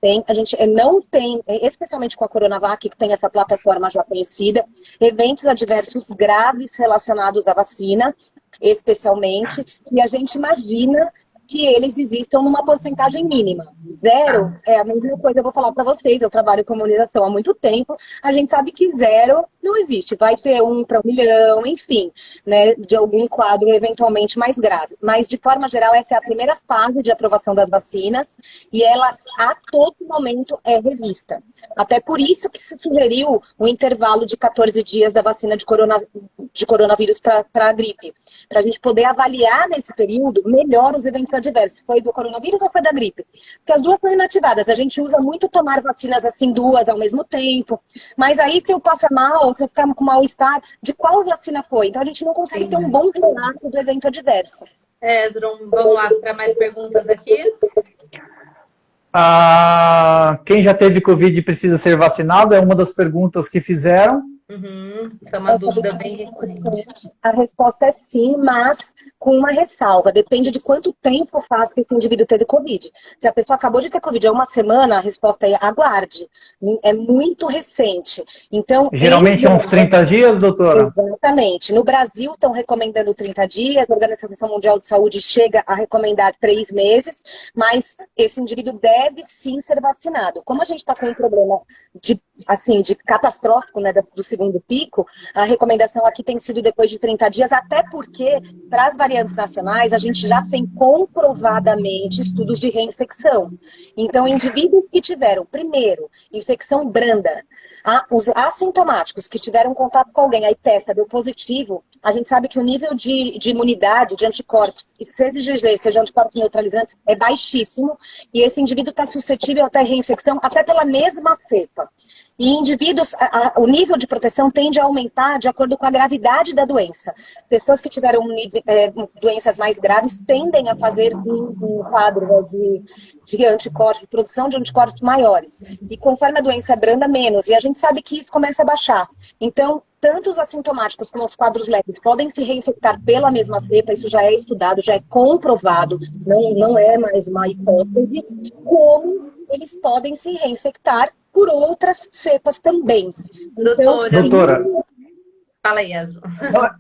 não tem, especialmente com a Coronavac, que tem essa plataforma já conhecida, eventos adversos graves relacionados à vacina, especialmente, e a gente imagina que eles existam numa porcentagem mínima. Zero é a mesma coisa, eu vou falar para vocês, eu trabalho com imunização há muito tempo, a gente sabe que zero não existe, vai ter 1 para 1 milhão, enfim, né, de algum quadro eventualmente mais grave. Mas, de forma geral, essa é a primeira fase de aprovação das vacinas e ela, a todo momento, é revista. Até por isso que se sugeriu o intervalo de 14 dias da vacina de coronavírus para a gripe, para a gente poder avaliar nesse período melhor os eventos adversos. Foi do coronavírus ou foi da gripe? Porque as duas são inativadas. A gente usa muito tomar vacinas assim, 2 ao mesmo tempo. Mas aí, se eu passar mal, se eu ficar com mal-estar, de qual vacina foi? Então, a gente não consegue ter um bom relato do evento adverso. Ezron, vamos lá para mais perguntas aqui. Quem já teve Covid precisa ser vacinado? É uma das perguntas que fizeram. Isso é uma dúvida bem recorrente. A resposta é sim, mas com uma ressalva. Depende de quanto tempo faz que esse indivíduo teve Covid. Se a pessoa acabou de ter Covid há uma semana, a resposta é aguarde. É muito recente. Então, geralmente é uns 30 dias, doutora? Exatamente. No Brasil estão recomendando 30 dias, a Organização Mundial de Saúde chega a recomendar 3 meses, mas esse indivíduo deve sim ser vacinado. Como a gente está com um problema de catastrófico, né, do segundo pico, a recomendação aqui tem sido depois de 30 dias, até porque, para as variantes nacionais, a gente já tem comprovadamente estudos de reinfecção. Então, indivíduos que tiveram, primeiro, infecção branda, os assintomáticos que tiveram contato com alguém, aí testa, deu positivo, a gente sabe que o nível de imunidade, de anticorpos, seja IgG, seja anticorpos neutralizantes, é baixíssimo, e esse indivíduo está suscetível até reinfecção, até pela mesma cepa. E indivíduos, o nível de proteção tende a aumentar de acordo com a gravidade da doença. Pessoas que tiveram doenças mais graves tendem a fazer um quadro, né, de anticorpos, de produção de anticorpos maiores. E conforme a doença é branda, menos. E a gente sabe que isso começa a baixar. Então, tanto os assintomáticos como os quadros leves podem se reinfectar pela mesma cepa, isso já é estudado, já é comprovado, não é mais uma hipótese, como eles podem se reinfectar por outras cepas também. Doutora. Fala aí, Ezra.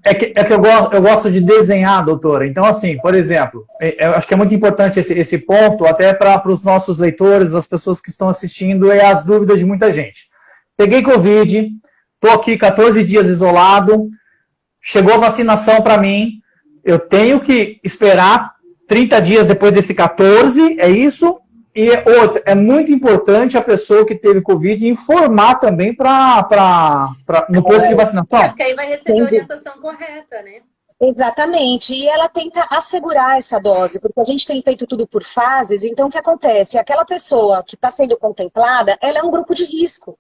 É que eu gosto de desenhar, doutora. Então, assim, por exemplo, eu acho que é muito importante esse ponto, até para os nossos leitores, as pessoas que estão assistindo, e as dúvidas de muita gente. Peguei Covid, estou aqui 14 dias isolado, chegou a vacinação para mim, eu tenho que esperar 30 dias depois desse 14, é isso? E outra, é muito importante a pessoa que teve Covid informar também no posto de vacinação. Porque aí vai receber a orientação correta, né? Exatamente, e ela tenta assegurar essa dose, porque a gente tem feito tudo por fases, então o que acontece? Aquela pessoa que está sendo contemplada, ela é um grupo de risco,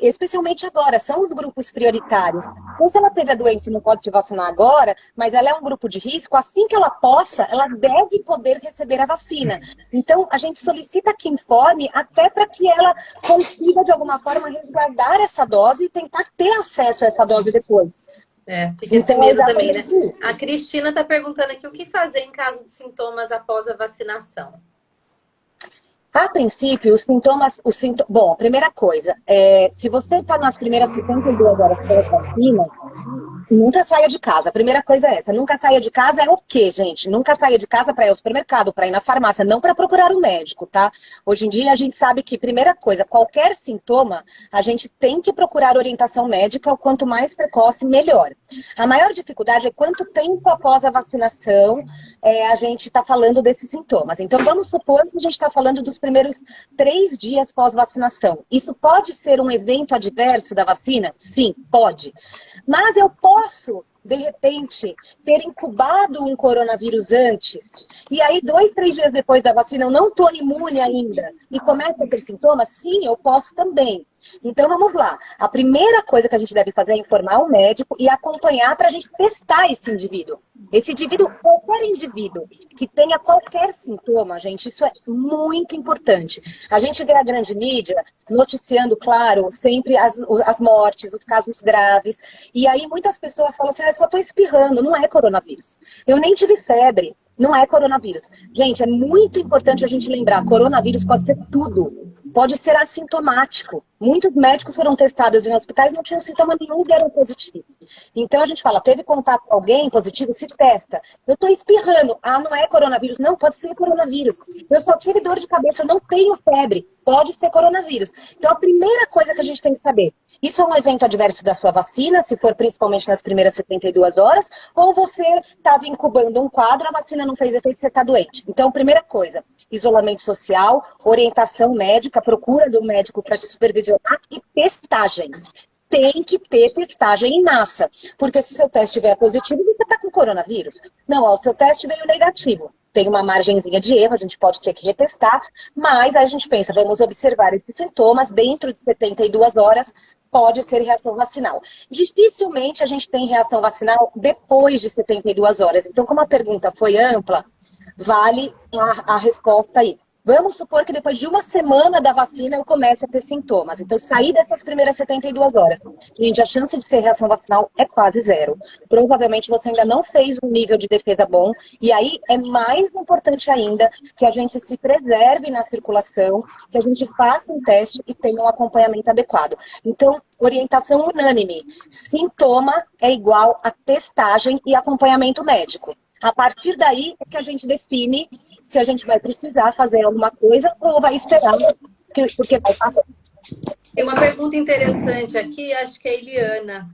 especialmente agora, são os grupos prioritários. Então, se ela teve a doença e não pode se vacinar agora, mas ela é um grupo de risco, assim que ela possa, ela deve poder receber a vacina. Então, a gente solicita que informe até para que ela consiga, de alguma forma, resguardar essa dose e tentar ter acesso a essa dose depois. Fica esse medo também, né? A Cristina está perguntando aqui o que fazer em caso de sintomas após a vacinação. A princípio, Bom, primeira coisa, se você está nas primeiras 72 horas pós-vacina, nunca saia de casa. A primeira coisa é essa. Nunca saia de casa é o quê, gente? Nunca saia de casa para ir ao supermercado, para ir na farmácia, não para procurar um médico, tá? Hoje em dia a gente sabe que, primeira coisa, qualquer sintoma, a gente tem que procurar orientação médica, o quanto mais precoce, melhor. A maior dificuldade é quanto tempo após a vacinação a gente está falando desses sintomas. Então, vamos supor que a gente está falando dos primeiros 3 dias pós-vacinação. Isso pode ser um evento adverso da vacina? Sim, pode. Mas eu posso, de repente, ter incubado um coronavírus antes, e aí 2, 3 dias depois da vacina eu não estou imune ainda, e começo a ter sintomas? Sim, eu posso também. Então vamos lá. A primeira coisa que a gente deve fazer é informar o médico e acompanhar para a gente testar esse indivíduo. Esse indivíduo, qualquer indivíduo que tenha qualquer sintoma, gente, isso é muito importante. A gente vê a grande mídia noticiando, claro, sempre as mortes, os casos graves. E aí muitas pessoas falam assim, eu só estou espirrando, não é coronavírus. Eu nem tive febre, não é coronavírus. Gente, é muito importante a gente lembrar, coronavírus pode ser tudo. pode ser assintomático. Muitos médicos foram testados em hospitais e não tinham sintoma nenhum e deram positivo. Então a gente fala, teve contato com alguém positivo, se testa. Eu estou espirrando, não é coronavírus. Não, pode ser coronavírus. Eu só tive dor de cabeça, eu não tenho febre. Pode ser coronavírus. Então a primeira coisa que a gente tem que saber, isso é um evento adverso da sua vacina, se for principalmente nas primeiras 72 horas, ou você estava incubando um quadro, a vacina não fez efeito, você está doente. Então, primeira coisa, isolamento social, orientação médica, procura do médico para te supervisionar e testagem. Tem que ter testagem em massa, porque se seu teste estiver positivo, você está com coronavírus. Não, o seu teste veio negativo. Tem uma margenzinha de erro, a gente pode ter que retestar, mas aí a gente pensa, vamos observar esses sintomas, dentro de 72 horas pode ser reação vacinal. Dificilmente a gente tem reação vacinal depois de 72 horas. Então, como a pergunta foi ampla, vale a resposta aí. Vamos supor que depois de uma semana da vacina eu comece a ter sintomas. Então, sair dessas primeiras 72 horas. Gente, a chance de ser reação vacinal é quase zero. Provavelmente você ainda não fez um nível de defesa bom. E aí é mais importante ainda que a gente se preserve na circulação, que a gente faça um teste e tenha um acompanhamento adequado. Então, orientação unânime. Sintoma é igual a testagem e acompanhamento médico. A partir daí é que a gente define se a gente vai precisar fazer alguma coisa ou vai esperar, porque vai passar. Tem uma pergunta interessante aqui, acho que é a Eliana.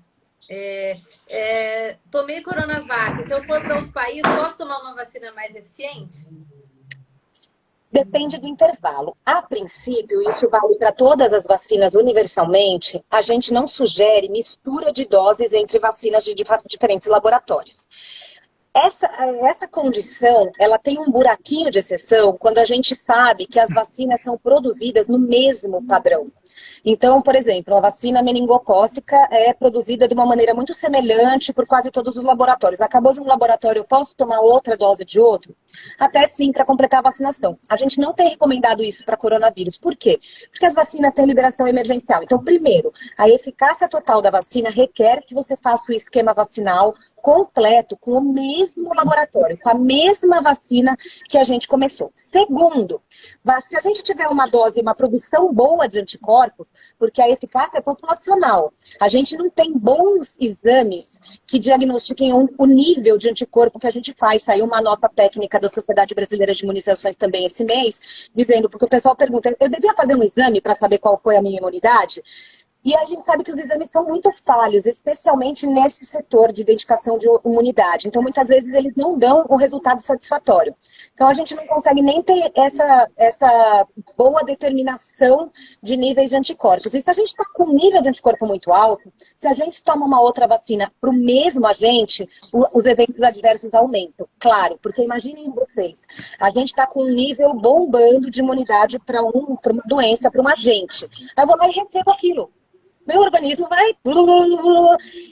Tomei Coronavac, se eu for para outro país, posso tomar uma vacina mais eficiente? Depende do intervalo. A princípio, isso vale para todas as vacinas universalmente, a gente não sugere mistura de doses entre vacinas de diferentes laboratórios. Essa condição, ela tem um buraquinho de exceção quando a gente sabe que as vacinas são produzidas no mesmo padrão. Então, por exemplo, a vacina meningocócica é produzida de uma maneira muito semelhante por quase todos os laboratórios. Acabou de um laboratório, eu posso tomar outra dose de outro? Até sim, para completar a vacinação. A gente não tem recomendado isso para coronavírus. Por quê? Porque as vacinas têm liberação emergencial. Então, primeiro, a eficácia total da vacina requer que você faça o esquema vacinal completo com o mesmo laboratório, com a mesma vacina que a gente começou. Segundo, se a gente tiver uma dose, uma produção boa de anticorpos, porque a eficácia é populacional, a gente não tem bons exames que diagnostiquem o nível de anticorpo que a gente faz. Saiu uma nota técnica da Sociedade Brasileira de Imunizações também esse mês, dizendo, porque o pessoal pergunta, eu devia fazer um exame para saber qual foi a minha imunidade? E a gente sabe que os exames são muito falhos, especialmente nesse setor de identificação de imunidade. Então, muitas vezes, eles não dão o resultado satisfatório. Então, a gente não consegue nem ter essa boa determinação de níveis de anticorpos. E se a gente está com um nível de anticorpo muito alto, se a gente toma uma outra vacina para o mesmo agente, os eventos adversos aumentam. Claro, porque imaginem vocês, a gente está com um nível bombando de imunidade para uma doença, para um agente. Eu vou lá e recebo aquilo. Meu organismo vai...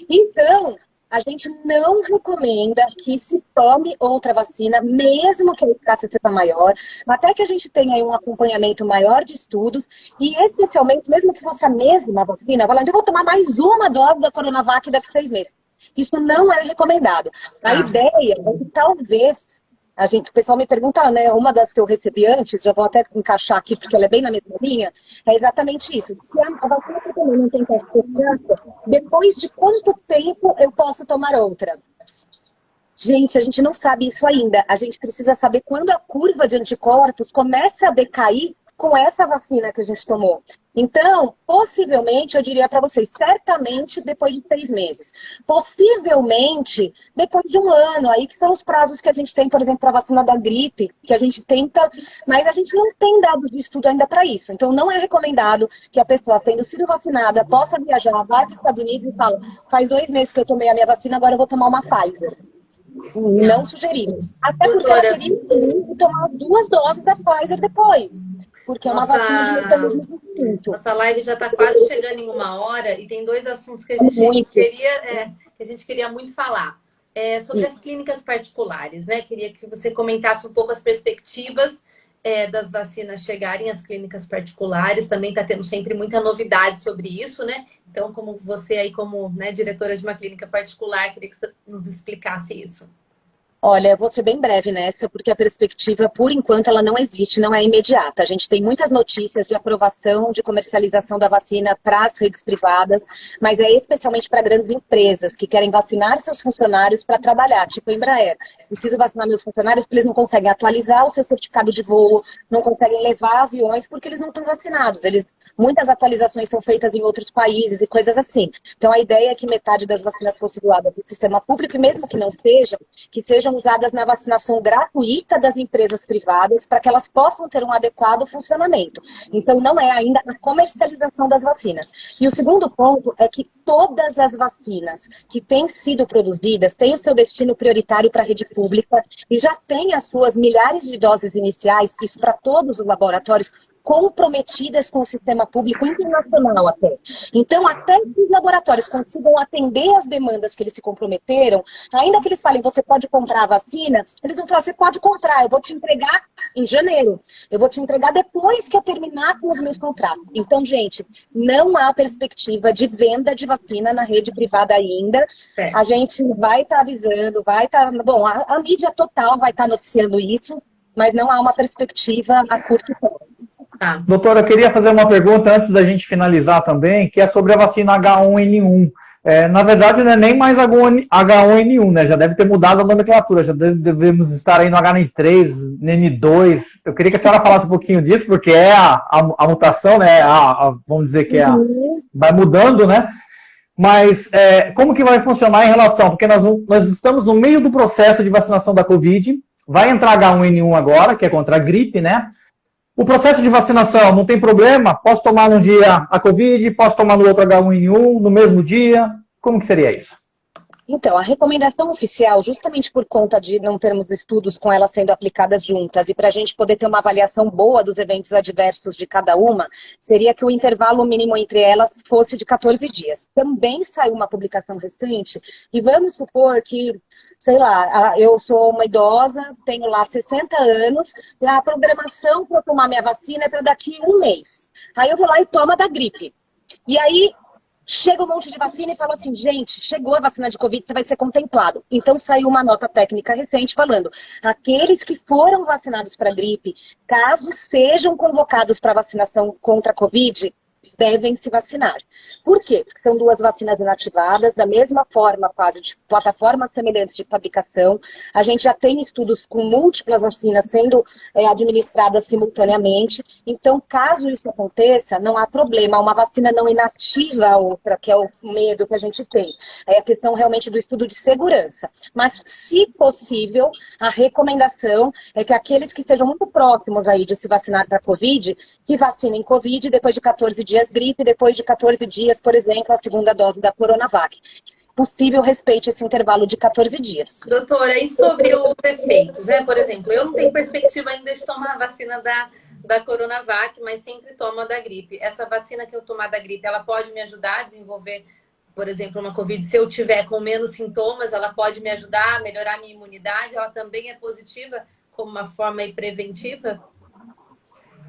Então, a gente não recomenda que se tome outra vacina, mesmo que a eficácia seja maior, até que a gente tenha aí um acompanhamento maior de estudos, e especialmente, mesmo que fosse a mesma vacina, falando, eu vou tomar mais uma dose da Coronavac daqui a 6 meses. Isso não é recomendado. A ideia é que talvez... o pessoal me pergunta, né? Uma das que eu recebi antes, já vou até encaixar aqui porque ela é bem na mesma linha, é exatamente isso. Se a vacina que eu tomei não tem teste de eficácia, depois de quanto tempo eu posso tomar outra? Gente, a gente não sabe isso ainda. A gente precisa saber quando a curva de anticorpos começa a decair com essa vacina que a gente tomou. Então, possivelmente, eu diria para vocês, certamente depois de 6 meses. Possivelmente depois de 1 ano, aí que são os prazos que a gente tem, por exemplo, para a vacina da gripe, que a gente tenta, mas a gente não tem dados de estudo ainda para isso. Então, não é recomendado que a pessoa, tendo sido vacinada, possa viajar, vá para os Estados Unidos e fala, faz 2 meses que eu tomei a minha vacina, agora eu vou tomar uma Pfizer. Não sugerimos. Até porque ela teria que tomar as 2 doses da Pfizer depois. Porque é uma vacina de mecanismo distinto. Nossa live já está quase chegando em 1 hora e tem 2 assuntos que a gente queria muito falar. Sobre as clínicas particulares, né? Queria que você comentasse um pouco as perspectivas das vacinas chegarem às clínicas particulares. Também está tendo sempre muita novidade sobre isso, né? Então, como você aí, como, né, diretora de uma clínica particular, queria que você nos explicasse isso. Olha, eu vou ser bem breve nessa, porque a perspectiva, por enquanto, ela não existe, não é imediata. A gente tem muitas notícias de aprovação, de comercialização da vacina para as redes privadas, mas é especialmente para grandes empresas que querem vacinar seus funcionários para trabalhar, tipo a Embraer. Preciso vacinar meus funcionários porque eles não conseguem atualizar o seu certificado de voo, não conseguem levar aviões porque eles não estão vacinados. Muitas atualizações são feitas em outros países e coisas assim. Então, a ideia é que metade das vacinas fosse doada para o sistema público, e mesmo que não sejam, que sejam usadas na vacinação gratuita das empresas privadas, para que elas possam ter um adequado funcionamento. Então, não é ainda a comercialização das vacinas. E o segundo ponto é que todas as vacinas que têm sido produzidas têm o seu destino prioritário para a rede pública e já têm as suas milhares de doses iniciais, isso para todos os laboratórios, comprometidas com o sistema público internacional até. Então, até que os laboratórios consigam atender as demandas que eles se comprometeram, ainda que eles falem, você pode comprar a vacina, eles vão falar, você pode comprar, eu vou te entregar em janeiro, eu vou te entregar depois que eu terminar com os meus contratos. Então, gente, não há perspectiva de venda de vacina na rede privada ainda. A gente vai estar avisando, bom, a mídia total vai estar noticiando isso, mas não há uma perspectiva a curto prazo. Tá. Doutora, eu queria fazer uma pergunta antes da gente finalizar também, que é sobre a vacina H1N1. Na verdade, não é nem mais H1N1, né? Já deve ter mudado a nomenclatura, já devemos estar aí no HN3, N2. Eu queria que a senhora falasse um pouquinho disso, porque é a mutação, né? Vamos dizer que vai mudando, né? Mas como que vai funcionar em relação? Porque nós estamos no meio do processo de vacinação da Covid, vai entrar H1N1 agora, que é contra a gripe, né? O processo de vacinação não tem problema? Posso tomar num dia a Covid, posso tomar no outro H1N1, no mesmo dia? Como que seria isso? Então, a recomendação oficial, justamente por conta de não termos estudos com elas sendo aplicadas juntas e para a gente poder ter uma avaliação boa dos eventos adversos de cada uma, seria que o intervalo mínimo entre elas fosse de 14 dias. Também saiu uma publicação recente e vamos supor que, sei lá, eu sou uma idosa, tenho lá 60 anos, e a programação para tomar minha vacina é para daqui a um mês. Aí eu vou lá e tomo da gripe. E aí chega um monte de vacina e fala assim, gente, chegou a vacina de Covid, você vai ser contemplado. Então saiu uma nota técnica recente falando, aqueles que foram vacinados para gripe, caso sejam convocados para vacinação contra a Covid, devem se vacinar. Por quê? Porque são duas vacinas inativadas, da mesma forma, quase, de plataformas semelhantes de fabricação. A gente já tem estudos com múltiplas vacinas sendo administradas simultaneamente. Então, caso isso aconteça, não há problema. Uma vacina não inativa a outra, que é o medo que a gente tem. É a questão realmente do estudo de segurança. Mas, se possível, a recomendação é que aqueles que estejam muito próximos aí de se vacinar para Covid, que vacinem Covid depois de 14 dias gripe, depois de 14 dias, por exemplo, a segunda dose da Coronavac. Se possível, respeite esse intervalo de 14 dias. Doutora, e sobre os efeitos, né? Por exemplo, eu não tenho perspectiva ainda de tomar a vacina da Coronavac, mas sempre tomo a da gripe. Essa vacina que eu tomar da gripe, ela pode me ajudar a desenvolver, por exemplo, uma Covid? Se eu tiver com menos sintomas, ela pode me ajudar a melhorar a minha imunidade? Ela também é positiva como uma forma preventiva?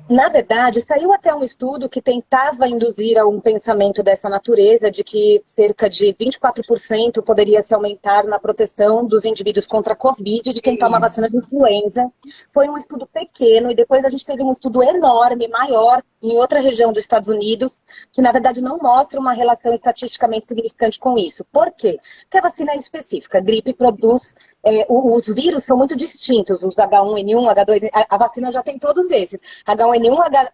Na verdade, saiu até um estudo que tentava induzir a um pensamento dessa natureza, de que cerca de 24% poderia se aumentar na proteção dos indivíduos contra a Covid de quem toma vacina de influenza. Foi um estudo pequeno e depois a gente teve um estudo enorme, maior, em outra região dos Estados Unidos, que na verdade não mostra uma relação estatisticamente significante com isso. Por quê? Porque a vacina é específica. A gripe produz... os vírus são muito distintos, os H1N1, H2, a vacina já tem todos esses. H1N1,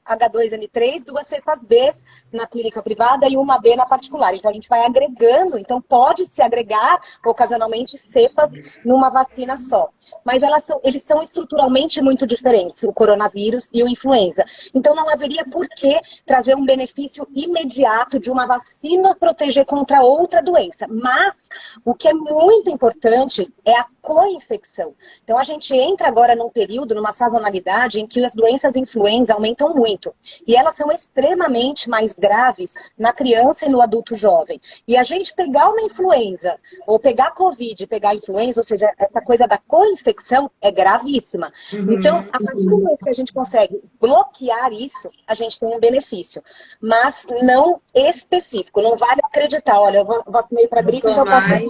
H2N3, duas cepas B na clínica privada e uma B na particular. Então a gente vai agregando, então pode se agregar ocasionalmente cepas numa vacina só. Mas eles são estruturalmente muito diferentes, o coronavírus e o influenza. Então não haveria por que trazer um benefício imediato de uma vacina proteger contra outra doença. Mas o que é muito importante é a co-infecção. Então a gente entra agora num período, numa sazonalidade em que as doenças influenza aumentam muito. E elas são extremamente mais graves na criança e no adulto jovem. E a gente pegar uma influenza, ou pegar a Covid e pegar a influenza, ou seja, essa coisa da co-infecção é gravíssima. Então, a partir do momento que a gente consegue bloquear isso, a gente tem um benefício. Mas não específico. Não vale acreditar, olha, eu vacinei para gripe, então eu posso ter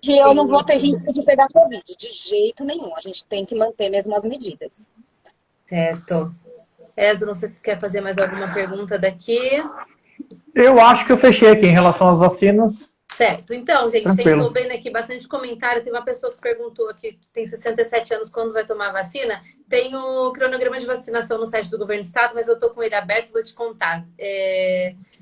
que eu não vou ter risco de pegar Covid, de jeito nenhum. A gente tem que manter mesmo as medidas. Certo. Ezra, você quer fazer mais alguma pergunta daqui? Eu acho que eu fechei aqui em relação às vacinas. Certo. Então, gente, Tranquilo. estou vendo aqui bastante comentário. Tem uma pessoa que perguntou aqui, que tem 67 anos, quando vai tomar a vacina. Tem o cronograma de vacinação no site do Governo do Estado, mas eu estou com ele aberto, vou te contar.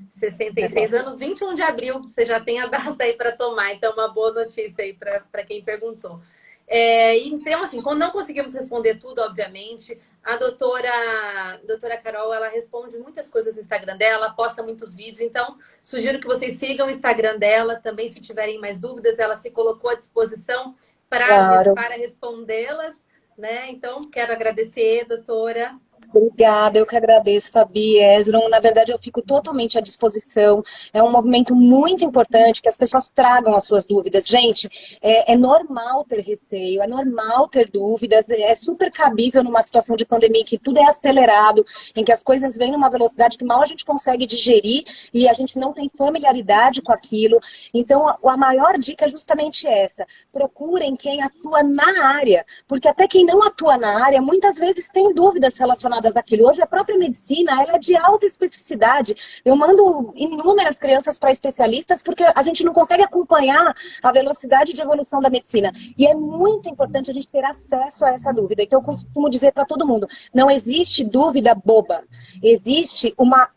66 anos, 21 de abril, você já tem a data aí para tomar. Então, uma boa notícia aí para quem perguntou. Então, assim, quando não conseguimos responder tudo, obviamente, a doutora Carol, ela responde muitas coisas no Instagram dela, posta muitos vídeos, então sugiro que vocês sigam o Instagram dela, também se tiverem mais dúvidas, ela se colocou à disposição para respondê-las, né? Então, quero agradecer, doutora. Obrigada, eu que agradeço, Fabi, Ezron. Na verdade, eu fico totalmente à disposição. É um movimento muito importante que as pessoas tragam as suas dúvidas. Gente, é normal ter receio, é normal ter dúvidas, é super cabível numa situação de pandemia em que tudo é acelerado, em que as coisas vêm numa velocidade que mal a gente consegue digerir e a gente não tem familiaridade com aquilo. Então, a maior dica é justamente essa. Procurem quem atua na área, porque até quem não atua na área, muitas vezes tem dúvidas relacionadas àquilo. Hoje a própria medicina, ela é de alta especificidade. Eu mando inúmeras crianças para especialistas porque a gente não consegue acompanhar a velocidade de evolução da medicina. E é muito importante a gente ter acesso a essa dúvida. Então eu costumo dizer para todo mundo, não existe dúvida boba. Existe uma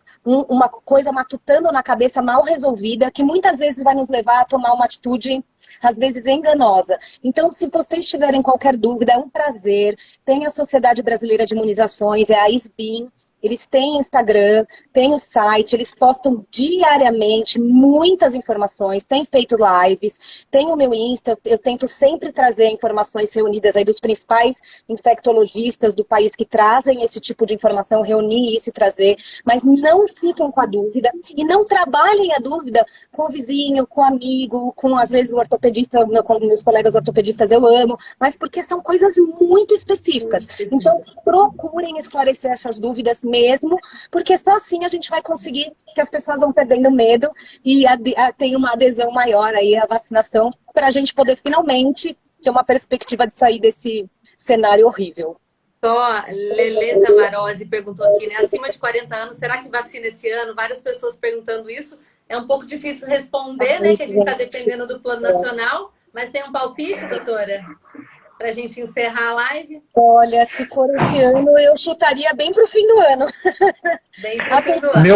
coisa matutando na cabeça mal resolvida, que muitas vezes vai nos levar a tomar uma atitude, às vezes, enganosa. Então, se vocês tiverem qualquer dúvida, é um prazer. Tem a Sociedade Brasileira de Imunizações, é a SBIM. Eles têm Instagram, têm o site, eles postam diariamente muitas informações, têm feito lives, tem o meu Insta, eu tento sempre trazer informações reunidas aí dos principais infectologistas do país que trazem esse tipo de informação, reunir isso e trazer, mas não fiquem com a dúvida e não trabalhem a dúvida com o vizinho, com o amigo, com às vezes o ortopedista, meus colegas ortopedistas eu amo, mas porque são coisas muito específicas. Então procurem esclarecer essas dúvidas mesmo, porque só assim a gente vai conseguir que as pessoas vão perdendo medo e tem uma adesão maior aí à vacinação para a gente poder finalmente ter uma perspectiva de sair desse cenário horrível. Só Lele Tamarose perguntou aqui, né? Acima de 40 anos, será que vacina esse ano? Várias pessoas perguntando isso. É um pouco difícil responder, né? Que a gente está dependendo do plano nacional, mas tem um palpite, doutora? Para a gente encerrar a live? Olha, se for esse ano, eu chutaria bem pro fim do ano. Bem pro fim do ano. Meu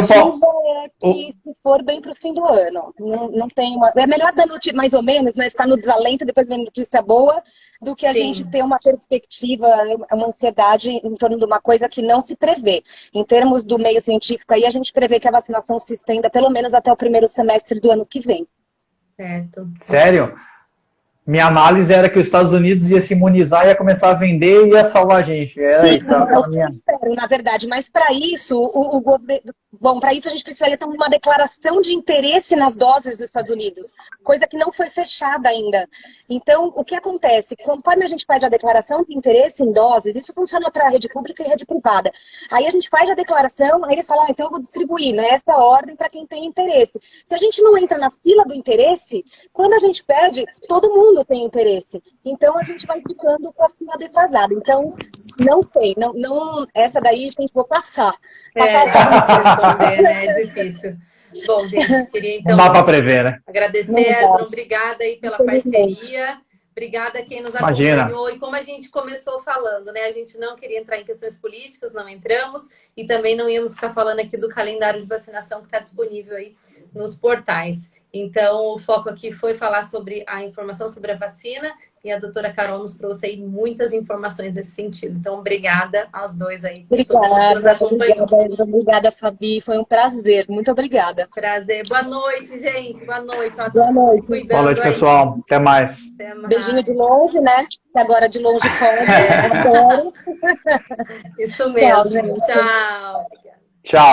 que se for bem pro fim do ano. Não tem uma... É melhor dar notícia, mais ou menos, né? Ficar no desalento, depois vem notícia boa, do que a gente ter uma perspectiva, uma ansiedade em torno de uma coisa que não se prevê. Em termos do meio científico, aí a gente prevê que a vacinação se estenda pelo menos até o primeiro semestre do ano que vem. Certo. Sério? Minha análise era que os Estados Unidos ia se imunizar, ia começar a vender e ia salvar a gente. Era Sim, isso. eu espero, na verdade. Mas para isso, o governo... Bom, para isso a gente precisaria ter uma declaração de interesse nas doses dos Estados Unidos, coisa que não foi fechada ainda. Então, o que acontece? Conforme a gente faz a declaração de interesse em doses, isso funciona para a rede pública e rede privada. Aí a gente faz a declaração, aí eles falam, então eu vou distribuir nessa ordem para quem tem interesse. Se a gente não entra na fila do interesse, quando a gente pede, todo mundo tem interesse. Então, a gente vai ficando com a fila defasada. Então, não sei. Não, essa daí a gente vou passar. Responder, né? É difícil. Bom, gente, queria então... Não dá para prever, né? Agradecer, Ezra. Obrigada aí pela parceria. Obrigada a quem nos acompanhou. E como a gente começou falando, né? A gente não queria entrar em questões políticas, não entramos. E também não íamos ficar falando aqui do calendário de vacinação que está disponível aí nos portais. Então, o foco aqui foi falar sobre a informação sobre a vacina e a doutora Carol nos trouxe aí muitas informações nesse sentido. Então, obrigada aos dois aí. Obrigada, Fabi. Foi um prazer. Muito obrigada. Prazer. Boa noite, gente. Boa noite. Boa noite. Boa noite, pessoal. Até mais. Até mais. Beijinho de longe, né? Que agora de longe pode. Adoro. Isso mesmo. Tchau. Tchau.